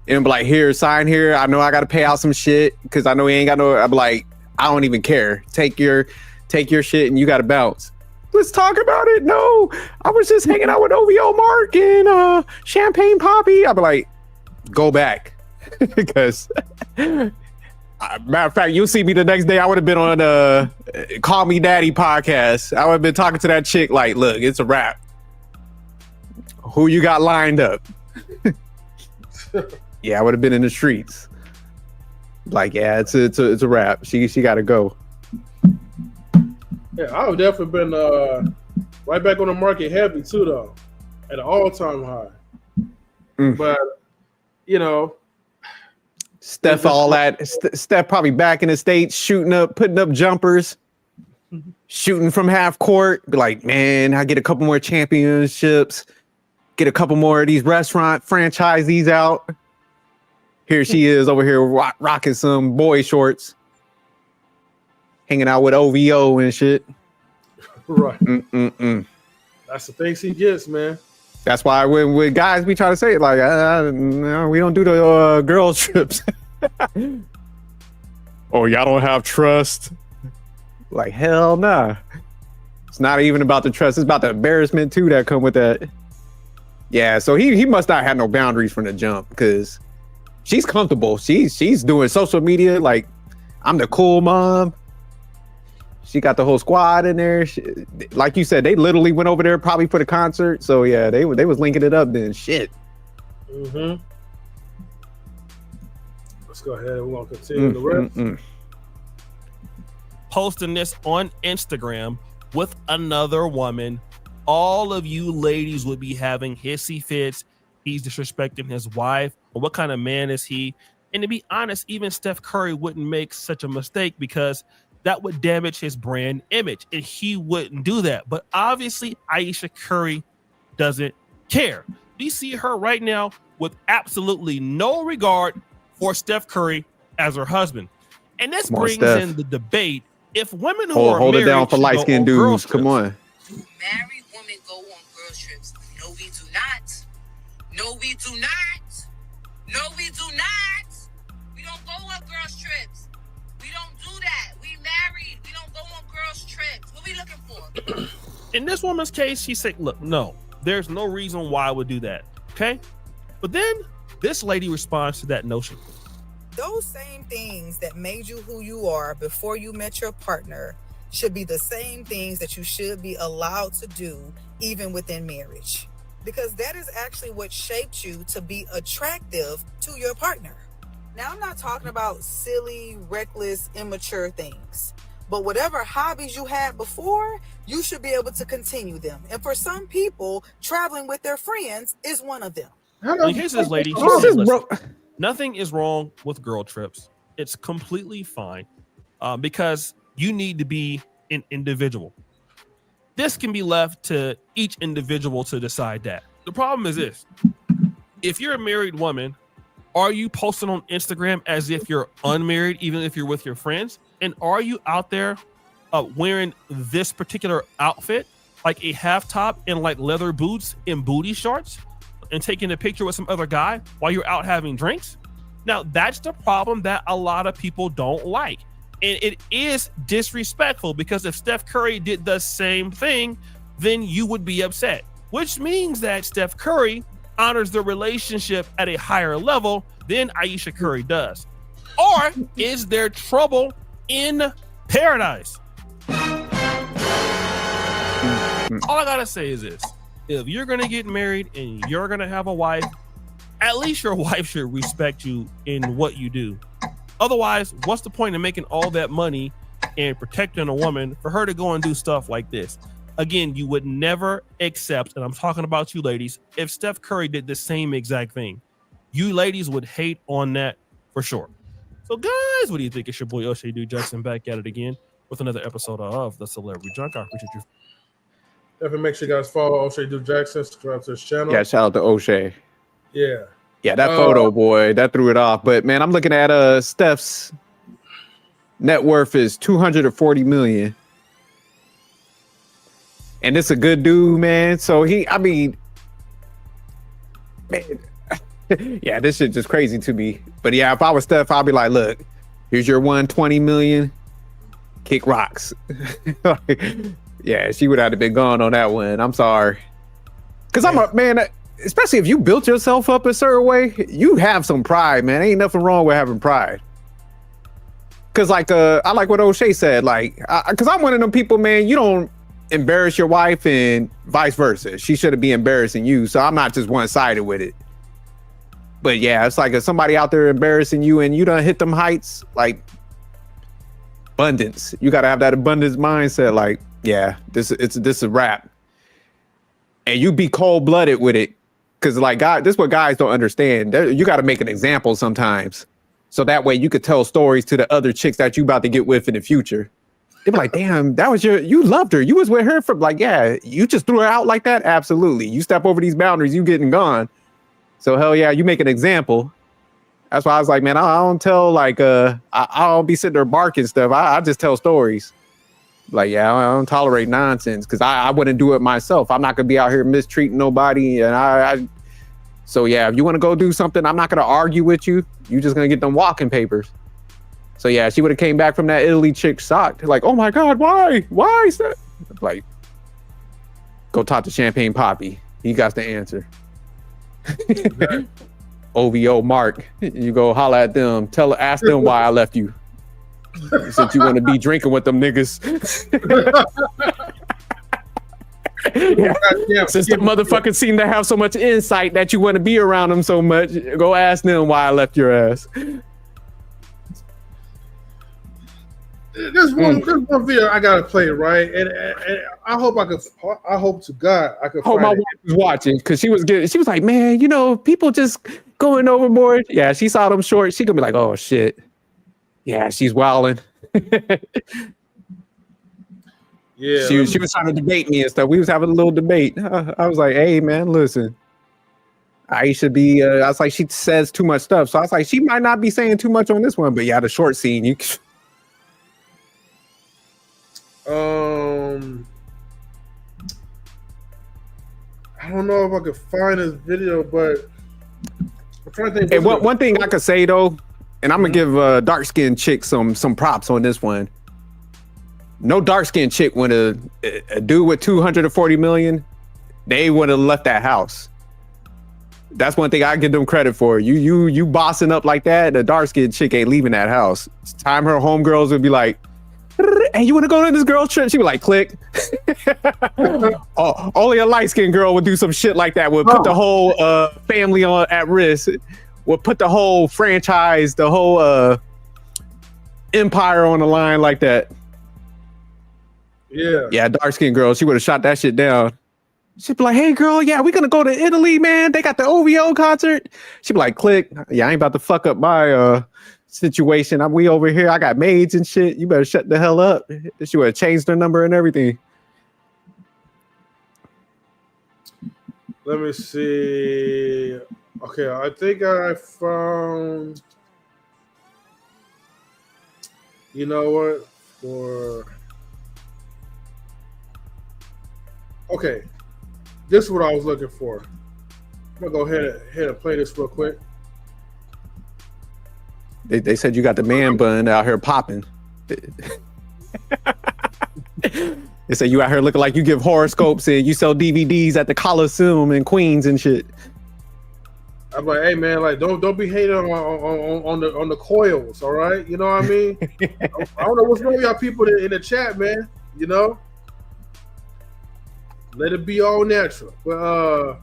And be like, here, sign here. I know I got to pay out some shit because I know he ain't got no. I'm like, I don't even care. Take your shit and you got to bounce. Let's talk about it. No, I was just hanging out with OVO Mark and Champagne Poppy. I'd be like, go back. Because matter of fact, you'll see me the next day. I would have been on Call Me Daddy podcast. I would have been talking to that chick like, look, it's a wrap. Who you got lined up? Yeah, I would have been in the streets. Like, yeah, it's a wrap. She got to go. Yeah, I would definitely been right back on the market heavy too, though, at an all-time high. But you know, Steph probably back in the States putting up jumpers, shooting from half court. Be like, man, I get a couple more championships, get a couple more of these restaurant franchisees out. Here she is over here rocking some boy shorts, hanging out with OVO and shit. Right. That's the things he gets, man. That's why when guys we try to say it like, no, we don't do the girls trips. Oh, y'all don't have trust? Like, hell nah. It's not even about the trust. It's about the embarrassment too that come with that. Yeah, so he must not have no boundaries from the jump because she's comfortable. She's doing social media like, I'm the cool mom. She got the whole squad in there. Like you said, they literally went over there probably for the concert. So yeah, they was linking it up then. Shit. Let's go ahead. We're gonna continue the rest. Posting this on Instagram with another woman. All of you ladies would be having hissy fits. He's disrespecting his wife. What kind of man is he? And to be honest, even Steph Curry wouldn't make such a mistake because that would damage his brand image, and he wouldn't do that. But obviously, Ayesha Curry doesn't care. We see her right now with absolutely no regard for Steph Curry as her husband. And this brings in the debate. If women who are hold married it down for light-skinned dudes. Come on. Married women go on girls trips. No, we do not. No, we do not. No, we do not. We don't go on girls trips. We don't do that. We married. We don't go on girls trips. What we looking for? In this woman's case, she said, look, no, there's no reason why I would do that. Okay. But then this lady responds to that notion. Those same things that made you who you are before you met your partner should be the same things that you should be allowed to do even within marriage. Because that is actually what shaped you to be attractive to your partner. Now, I'm not talking about silly, reckless, immature things. But whatever hobbies you had before, you should be able to continue them. And for some people, traveling with their friends is one of them. In case of this lady, she said, listen, nothing is wrong with girl trips. It's completely fine because you need to be an individual. This can be left to each individual to decide that. The problem is this. If you're a married woman, are you posting on Instagram as if you're unmarried, even if you're with your friends? And are you out there wearing this particular outfit, like a half top and like leather boots and booty shorts and taking a picture with some other guy while you're out having drinks? Now, that's the problem that a lot of people don't like. And it is disrespectful because if Steph Curry did the same thing, then you would be upset, which means that Steph Curry honors the relationship at a higher level than Ayesha Curry does. Or is there trouble in paradise. All I gotta say is this: if you're gonna get married and you're gonna have a wife, at least your wife should respect you in what you do. Otherwise, what's the point of making all that money and protecting a woman for her to go and do stuff like this? Again, you would never accept, and I'm talking about you ladies, if Steph Curry did the same exact thing. You ladies would hate on that for sure. So guys, what do you think? It's your boy O'Shea Dude Jackson back at it again with another episode of The Celebrity Junk. I appreciate you. Definitely make sure you guys follow O'Shea Dude Jackson, subscribe to his channel. Yeah, shout out to O'Shea. Yeah. Yeah, that photo, boy, that threw it off. But man, I'm looking at Steph's net worth is $240 million. And it's a good dude, man. So man, yeah, this shit just crazy to me. But yeah, if I was Steph, I'd be like, look, here's your $120 million. Kick rocks. Yeah, she would have been gone on that one. I'm sorry. Cause I'm a man, especially if you built yourself up a certain way, you have some pride, man. Ain't nothing wrong with having pride. Cause like I like what O'Shea said, like, cause I'm one of them people, man, you don't embarrass your wife and vice versa. She shouldn't be embarrassing you. So I'm not just one-sided with it. But yeah, it's like if somebody out there embarrassing you and you done hit them heights, like abundance. You gotta have that abundance mindset, like, yeah, this is a wrap. And you be cold-blooded with it. Cause like God, this is what guys don't understand. You gotta make an example sometimes. So that way you could tell stories to the other chicks that you about to get with in the future. They be like, damn, that was you loved her. You was with her for like, yeah, you just threw her out like that? Absolutely. You step over these boundaries, you getting gone. So hell yeah, you make an example. That's why I was like, man, I don't tell like, I don't be sitting there barking stuff. I just tell stories. Like, yeah, I don't tolerate nonsense because I wouldn't do it myself. I'm not gonna be out here mistreating nobody. And so yeah, if you want to go do something, I'm not gonna argue with you. You just gonna get them walking papers. So yeah, she would have came back from that Italy chick shocked, like, oh my God, why is that? Like, go talk to Champagne Poppy. He got the answer. OVO Mark, you go holla at them. Ask them why I left you. Since you want to be drinking with them niggas. Yeah. Since the motherfuckers seem to have so much insight that you want to be around them so much, go ask them why I left your ass. There's one video I gotta play, right? And I hope to God I could. Hope my wife was watching because she was like, man, you know, people just going overboard. Yeah, she saw them shorts. She gonna be like, oh shit. Yeah, she's wilding. Yeah, she was trying to debate me and stuff. We was having a little debate. I was like, hey man, listen. Ayesha be I was like, she says too much stuff. So I was like, she might not be saying too much on this one, but yeah, the short scene, you I don't know if I could find this video, but I'm trying to think. Hey, one thing I could say though, and I'm gonna give dark-skinned chick some props on this one. No dark-skinned chick when a dude with 240 million, they would have left that house. That's one thing I give them credit for. You bossing up like that, the dark-skinned chick ain't leaving that house. It's time her homegirls would be like, hey, you want to go to this girl trip? She would like, click. Oh, only a light-skinned girl would do some shit like that. Would put the whole family on at risk. Would put the whole franchise, the whole empire on the line like that. Yeah, dark-skinned girl. She would have shot that shit down. She'd be like, hey, girl, yeah, we're going to go to Italy, man. They got the OVO concert. She'd be like, click. Yeah, I ain't about to fuck up my situation. We over here. I got maids and shit. You better shut the hell up. She would have changed her number and everything. Let me see. Okay, I think I found. You know what? Okay, this is what I was looking for. I'm gonna go ahead and play this real quick. They said you got the man bun out here popping. They said you out here looking like you give horoscopes and you sell DVDs at the Coliseum in Queens and shit. I'm like, hey man, like don't be hating on the coils, all right? You know what I mean? I don't know what's wrong with y'all people in the chat, man. You know, let it be all natural. But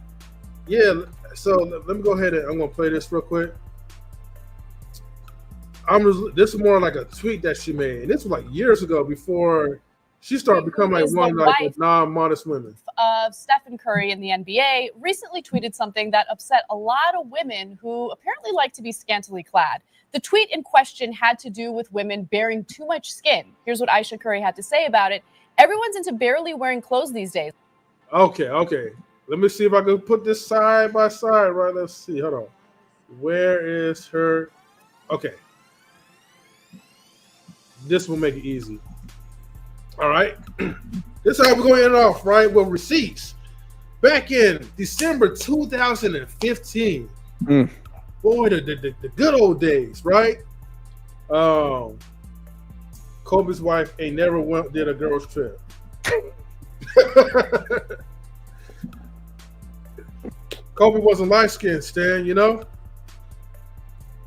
yeah. So let me go ahead and I'm gonna play this real quick. This is more like a tweet that she made, and this was like years ago before she started becoming like one like the non-modest women. Of Stephen Curry in the NBA recently tweeted something that upset a lot of women who apparently like to be scantily clad. The tweet in question had to do with women bearing too much skin. Here's what Ayesha Curry had to say about it. Everyone's into barely wearing clothes these days. Okay. Let me see if I can put this side by side, right? Let's see. Hold on. Where is her? Okay. This will make it easy. All right. This is how we're going to end off, right? With receipts. Back in December 2015. Boy, the good old days, right? Kobe's wife ain't never did a girl's trip. Kobe wasn't light-skinned, Stan, you know?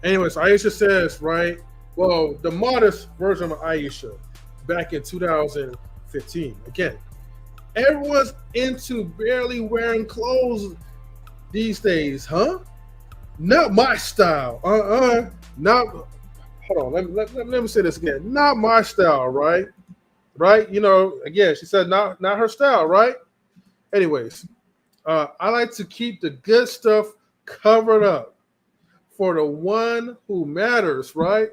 Anyways, Ayesha says, right? Well, the modest version of Ayesha back in 2015. Again, everyone's into barely wearing clothes these days, huh? Not my style. Not. Hold on. Let me say this again. Not my style, right? Right? You know, again, she said not her style, right? Anyways, I like to keep the good stuff covered up for the one who matters, right?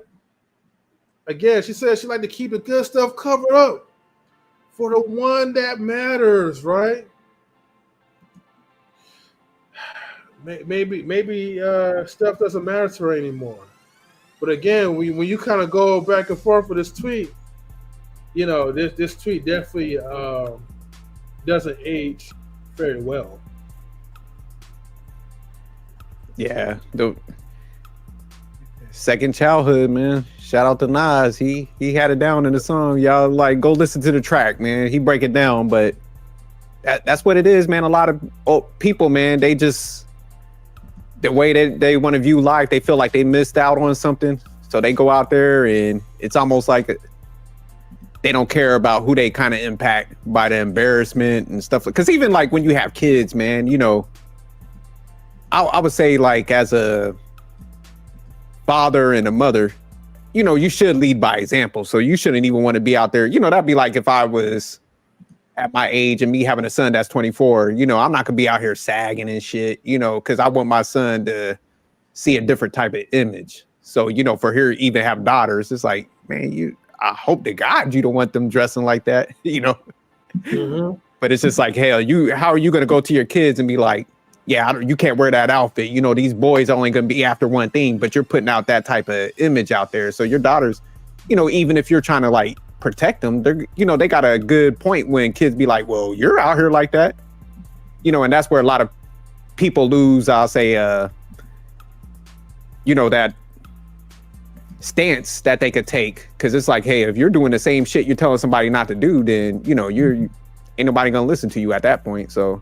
Again, she said she like to keep the good stuff covered up for the one that matters, right? Maybe stuff doesn't matter to her anymore. But again, when you kind of go back and forth with this tweet, you know, this tweet definitely doesn't age very well. Yeah, the second childhood, man. Shout out to Nas. He had it down in the song. Y'all like go listen to the track, man. He break it down, but that's what it is, man. A lot of people, man, they just the way that they want to view life, they feel like they missed out on something. So they go out there and it's almost like they don't care about who they kind of impact by the embarrassment and stuff. Because even like when you have kids, man, you know, I would say like as a father and a mother, you know, you should lead by example. So you shouldn't even want to be out there. You know, that'd be like if I was at my age and me having a son that's 24, you know, I'm not gonna be out here sagging and shit, you know, because I want my son to see a different type of image. So, you know, for here even have daughters, it's like, man, I hope to God you don't want them dressing like that, you know. Mm-hmm. But it's just like, hell, how are you gonna go to your kids and be like, yeah, you can't wear that outfit. You know, these boys are only going to be after one thing, but you're putting out that type of image out there. So your daughters, you know, even if you're trying to like protect them, they're, you know, they got a good point when kids be like, well, you're out here like that, you know, and that's where a lot of people lose, I'll say, you know, that stance that they could take. Cause it's like, hey, if you're doing the same shit you're telling somebody not to do, then, you know, ain't nobody going to listen to you at that point. So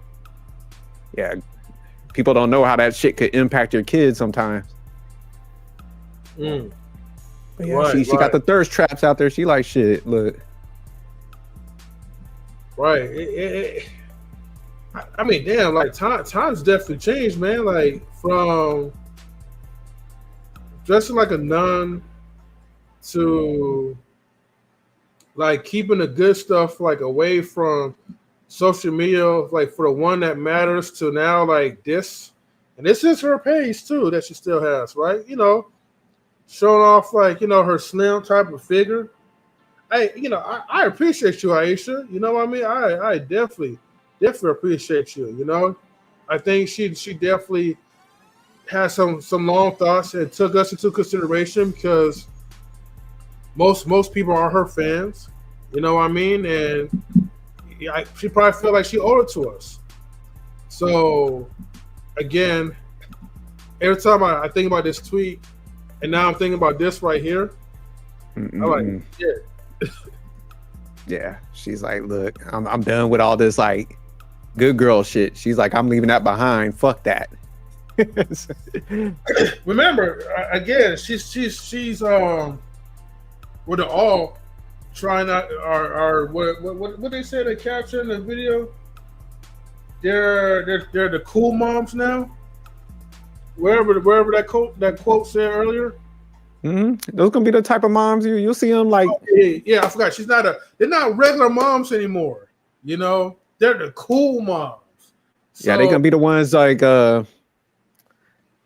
yeah. People don't know how that shit could impact your kids sometimes. But yeah, right, she got the thirst traps out there. She like shit. Look. Right. I mean, damn, like times definitely changed, man. Like from dressing like a nun to like keeping the good stuff like away from social media, like for the one that matters, to now like this, and this is her page too that she still has, right? You know, showing off like, you know, her slim type of figure. I appreciate you, Ayesha. You know what I mean? I definitely appreciate you. You know, I think she definitely has some long thoughts and took us into consideration because most people are her fans. You know what I mean? And she probably feel like she owed it to us. So, again, every time I think about this tweet, and now I'm thinking about this right here, I'm like, yeah. Yeah, she's like, look, I'm done with all this like good girl shit. She's like, I'm leaving that behind. Fuck that. Remember, again, she's with the all trying not or what they said they captured in the video. They're the cool moms now. Wherever that quote said earlier. Mm-hmm. Those gonna be the type of moms you'll see them like. Oh, yeah, I forgot. They're not regular moms anymore. You know, they're the cool moms. So, yeah, they're gonna be the ones like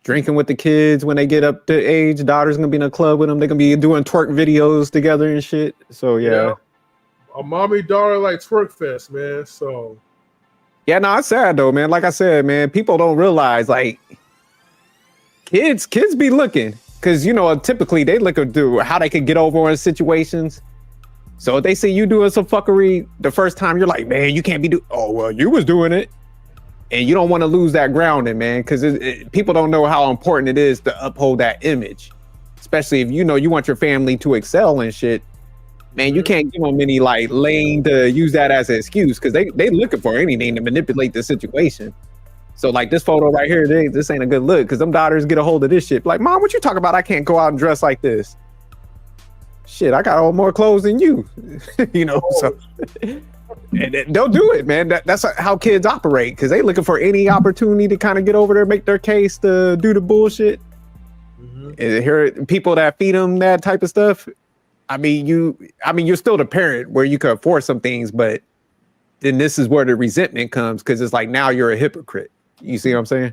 drinking with the kids when they get up to age. Daughter's gonna be in a club with them. They're gonna be doing twerk videos together and shit. So yeah. A mommy daughter like twerk fest, man. So yeah, no, it's sad though, man. Like I said, man, people don't realize like kids be looking because you know typically they look at how they could get over in situations. So if they see you doing some fuckery the first time, you're like, man, you can't be oh well, you was doing it. And you don't want to lose that grounding, man, because people don't know how important it is to uphold that image, especially if you know you want your family to excel and shit. Man, you can't give them any like lane to use that as an excuse because they looking for anything to manipulate the situation. So like this photo right here, this ain't a good look because them daughters get a hold of this shit. Like, mom, what you talking about? I can't go out and dress like this. Shit, I got all more clothes than you, you know. So. And they'll do it, man. That's how kids operate because they looking for any opportunity to kind of get over there, make their case to do the bullshit. Mm-hmm. And here, people that feed them that type of stuff. I mean, you're still the parent where you can afford some things, but then this is where the resentment comes because it's like now you're a hypocrite. You see what I'm saying?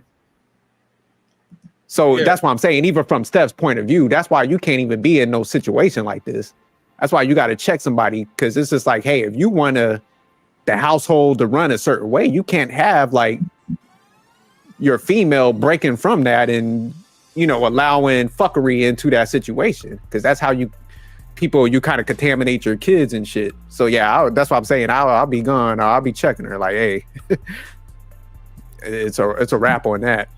So that's why I'm saying, even from Steph's point of view, that's why you can't even be in no situation like this. That's why you got to check somebody because it's just like, hey, if you want the household to run a certain way, you can't have like your female breaking from that and, you know, allowing fuckery into that situation because that's how you kind of contaminate your kids and shit. So yeah, that's what I'm saying. I'll be gone. I'll be checking her like, hey, it's a wrap on that.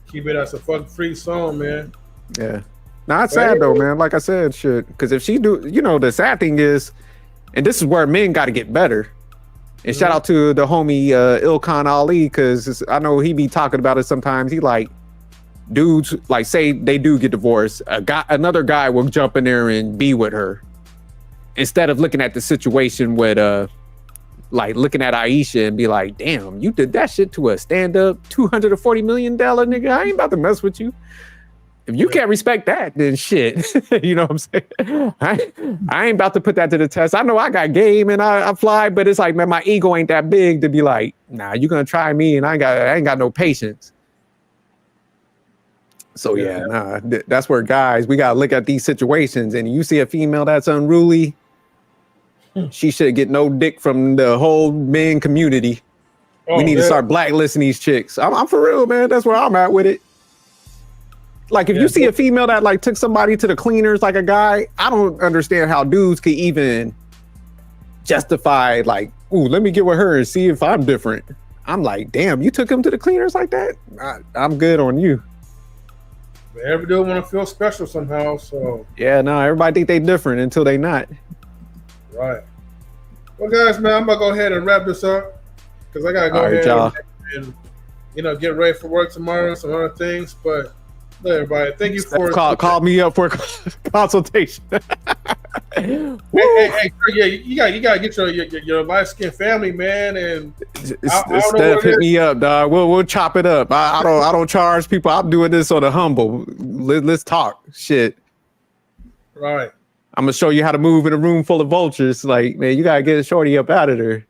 Keep it as a fuck free song, man. Yeah. Nah, it's sad though, man. Like I said, shit. Because if she do, you know, the sad thing is, and this is where men got to get better. And shout out to the homie Ilkan Ali, because I know he be talking about it sometimes. He like, dudes, like say they do get divorced, another guy will jump in there and be with her. Instead of looking at the situation with, like looking at Ayesha and be like, damn, you did that shit to a stand-up $240 million nigga. I ain't about to mess with you. If you can't respect that, then shit. You know what I'm saying? I ain't about to put that to the test. I know I got game and I fly, but it's like, man, my ego ain't that big to be like, nah, you gonna try me and I ain't got no patience. So yeah, nah, that's where guys, we gotta look at these situations and you see a female that's unruly, she should get no dick from the whole men community. We need to start blacklisting these chicks. I'm for real, man. That's where I'm at with it. Like if you see a female that like took somebody to the cleaners like a guy, I don't understand how dudes could even justify like, ooh, let me get with her and see if I'm different. I'm like, damn, you took him to the cleaners like that? I'm good on you. But every dude want to feel special somehow, so. Yeah, no, everybody think they different until they not. Right. Well, guys, man, I'm going to go ahead and wrap this up because I got to go ahead and, you know, get ready for work tomorrow and some other things, but everybody, thank you for call me up for a consultation. hey, yeah, you gotta get your light skinned family, man, and Steph, hit me up, dog. We'll chop it up. I don't charge people. I'm doing this on the humble. Let's talk shit. Right. I'm gonna show you how to move in a room full of vultures. Like, man, you gotta get shorty up out of there.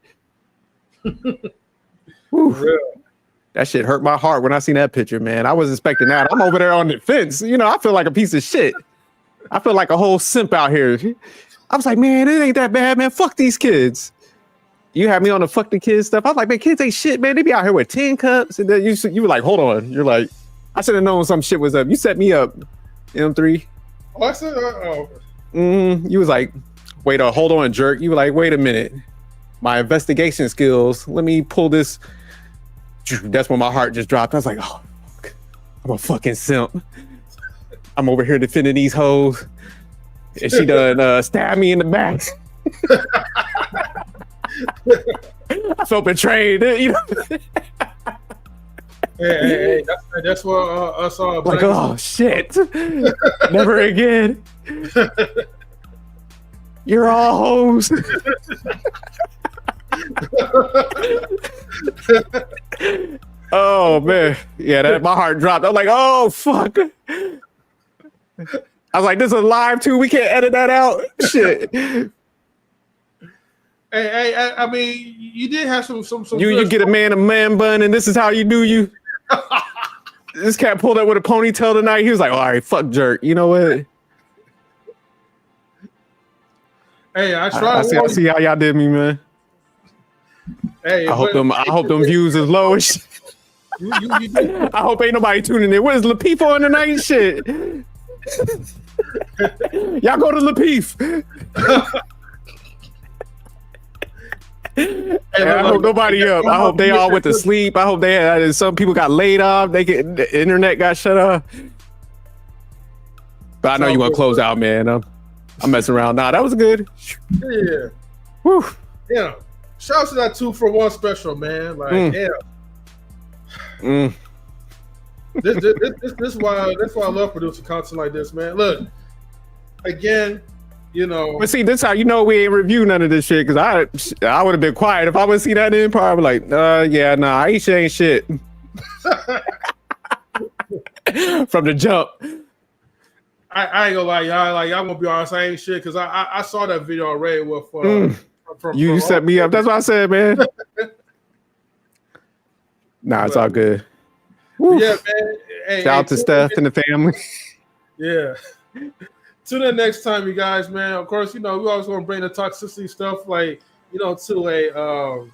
Real. That shit hurt my heart when I seen that picture, man. I was expecting that. I'm over there on the fence. You know, I feel like a piece of shit. I feel like a whole simp out here. I was like, man, it ain't that bad, man. Fuck these kids. You had me on the fuck the kids stuff. I was like, man, kids ain't shit, man. They be out here with tin cups. And then you were like, hold on. You're like, I should have known some shit was up. You set me up, M3. Oh, I said, You was like, wait, hold on, jerk. You were like, wait a minute. My investigation skills. Let me pull this. That's when my heart just dropped. I was like, oh, fuck. I'm a fucking simp. I'm over here defending these hoes. And she done stabbed me in the back. I felt betrayed. You know? Hey, that's what us all like, oh shit, never again. You're all hoes. Oh man, yeah, that my heart dropped. I'm like, oh fuck. I was like, this is live too. We can't edit that out. Shit. Hey, I mean, you did have some. You get a man bun, and this is how you do you. This cat pulled up with a ponytail tonight. He was like, all right, fuck jerk. You know what? Hey, I tried. I see how y'all did me, man. Hey, I hope them views is low as shit. I hope ain't nobody tuning in. What is Lapeef on tonight? Shit. Y'all go to Lapeef. Hey, I hope nobody up. I hope they all went to sleep. I hope they had some people got laid off. The internet got shut off. But I know you want to close out, man. I'm messing around. Nah, that was good. Yeah. Whew. Yeah. Shout out to that 2-for-1 special, man. Like, This why I love producing content like this, man. Look, again, you know. But see, this how you know we ain't review none of this shit, because I would have been quiet if I would see that in. Probably like, yeah, nah, Ayesha ain't shit. From the jump. I ain't gonna lie, y'all. Like, y'all gonna be honest, I ain't shit, because I saw that video already with you set me up. That's what I said, man. Nah, it's all good. Yeah, man. Hey, shout out to Steph and the family. Yeah. Tune in next time, you guys, man. Of course, you know, we always want to bring the toxicity stuff, like, you know, to a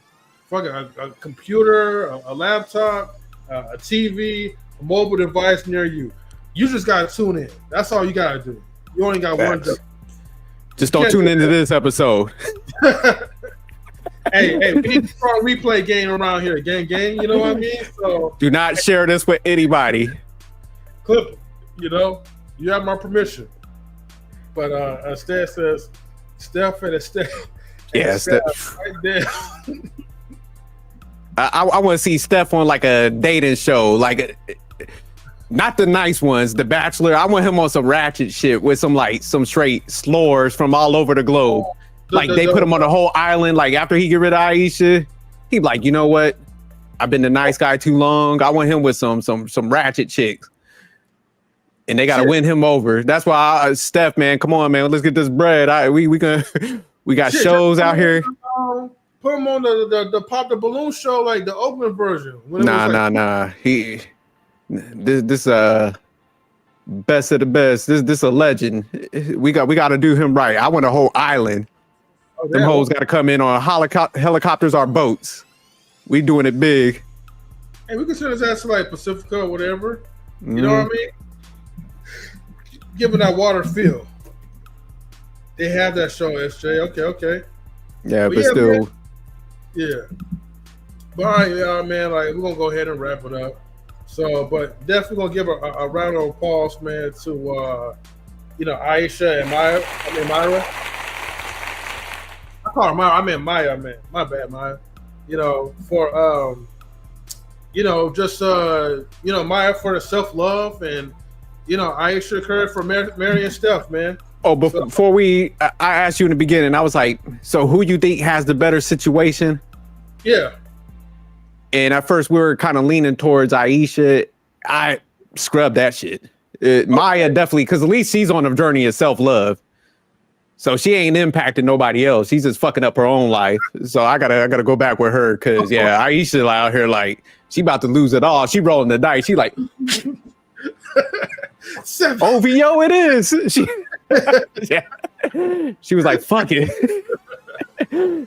computer, a laptop, a TV, a mobile device near you. You just gotta tune in. That's all you gotta do. You only got one job. Just don't tune into this episode. Hey, we need a strong replay game around here. Gang, you know what I mean? So do not share this with anybody. Clip it, you know? You have my permission. But Steph says, Steph and Steph. Yeah, Steph. Right there. I want to see Steph on like a dating show, like not the nice ones, The Bachelor. I want him on some ratchet shit with some straight slurs from all over the globe. Like they put him on a whole island. Like after he get rid of Ayesha, he like, you know what? I've been the nice guy too long. I want him with some ratchet chicks, and they got to win him over. That's why Steph, man, come on, man, let's get this bread. We got shows out here. Put him on the Pop the Balloon show, like the opening version. Nah. This best of the best. This a legend. We got to do him right. I want a whole island. Oh, them hoes got to come in on helicopters or boats. We doing it big. Hey, we can send his ass to like Pacifica or whatever. You know what I mean? Giving that water feel. They have that show, SJ. Okay. Yeah, but still. Man, yeah. But all right, man, like we're gonna go ahead and wrap it up. So, but definitely gonna give a round of applause, man, to Ayesha and Myra. I call her Myra. I meant Maya, man. My bad, Maya. You know, for Maya for the self-love, and Ayesha Curry for marrying Steph, man. Oh, but before I asked you in the beginning, I was like, so who you think has the better situation? Yeah. And at first we were kind of leaning towards Ayesha. I scrubbed that shit. Maya definitely, because at least she's on a journey of self-love. So she ain't impacting nobody else. She's just fucking up her own life. So I gotta go back with her, because Ayesha out here like she about to lose it all. She rolling the dice. She like OVO it is. She was like, fuck it.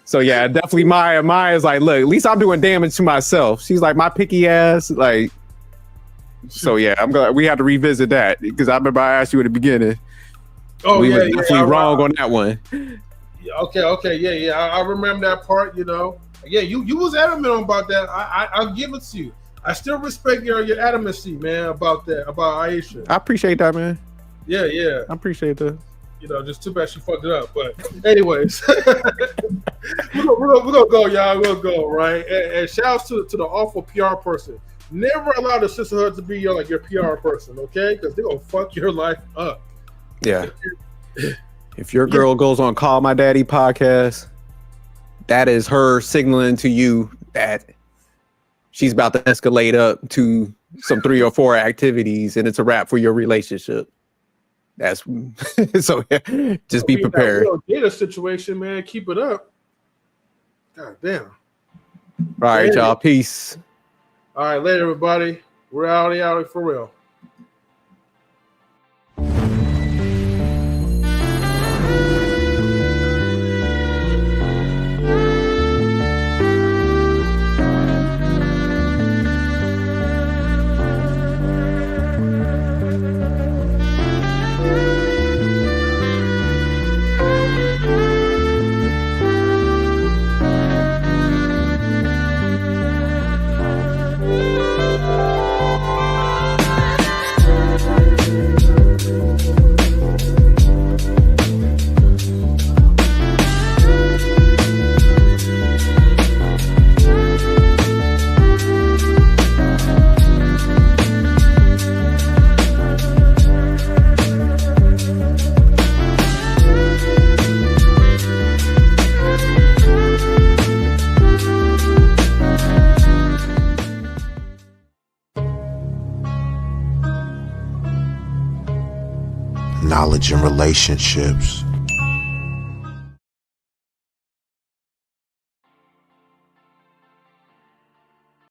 So yeah, definitely Maya's like, look, at least I'm doing damage to myself. She's like, my picky ass, like. So yeah, I'm glad we had to revisit that, because I remember I asked you at the beginning. Oh, we were definitely wrong on that one. Okay, yeah. I remember that part. Yeah, you was adamant about that. I'll give it to you. I still respect your adamancy, man, about Ayesha. I appreciate that, man. Yeah. I appreciate that. Just too bad she fucked it up. But anyways, we're gonna go, y'all. We'll go, right? And shouts to the awful PR person Never allow the sisterhood to be your PR person, okay? Because they're gonna fuck your life up. Yeah. If your girl goes on Call My Daddy podcast, that is her signaling to you that she's about to escalate up to some 3 or 4 activities, and it's a wrap for your relationship. That's so. Yeah, just be prepared. Get a situation, man. Keep it up. God damn. All right, y'all. Peace. All right, later, everybody. We're out for real. Knowledge in relationships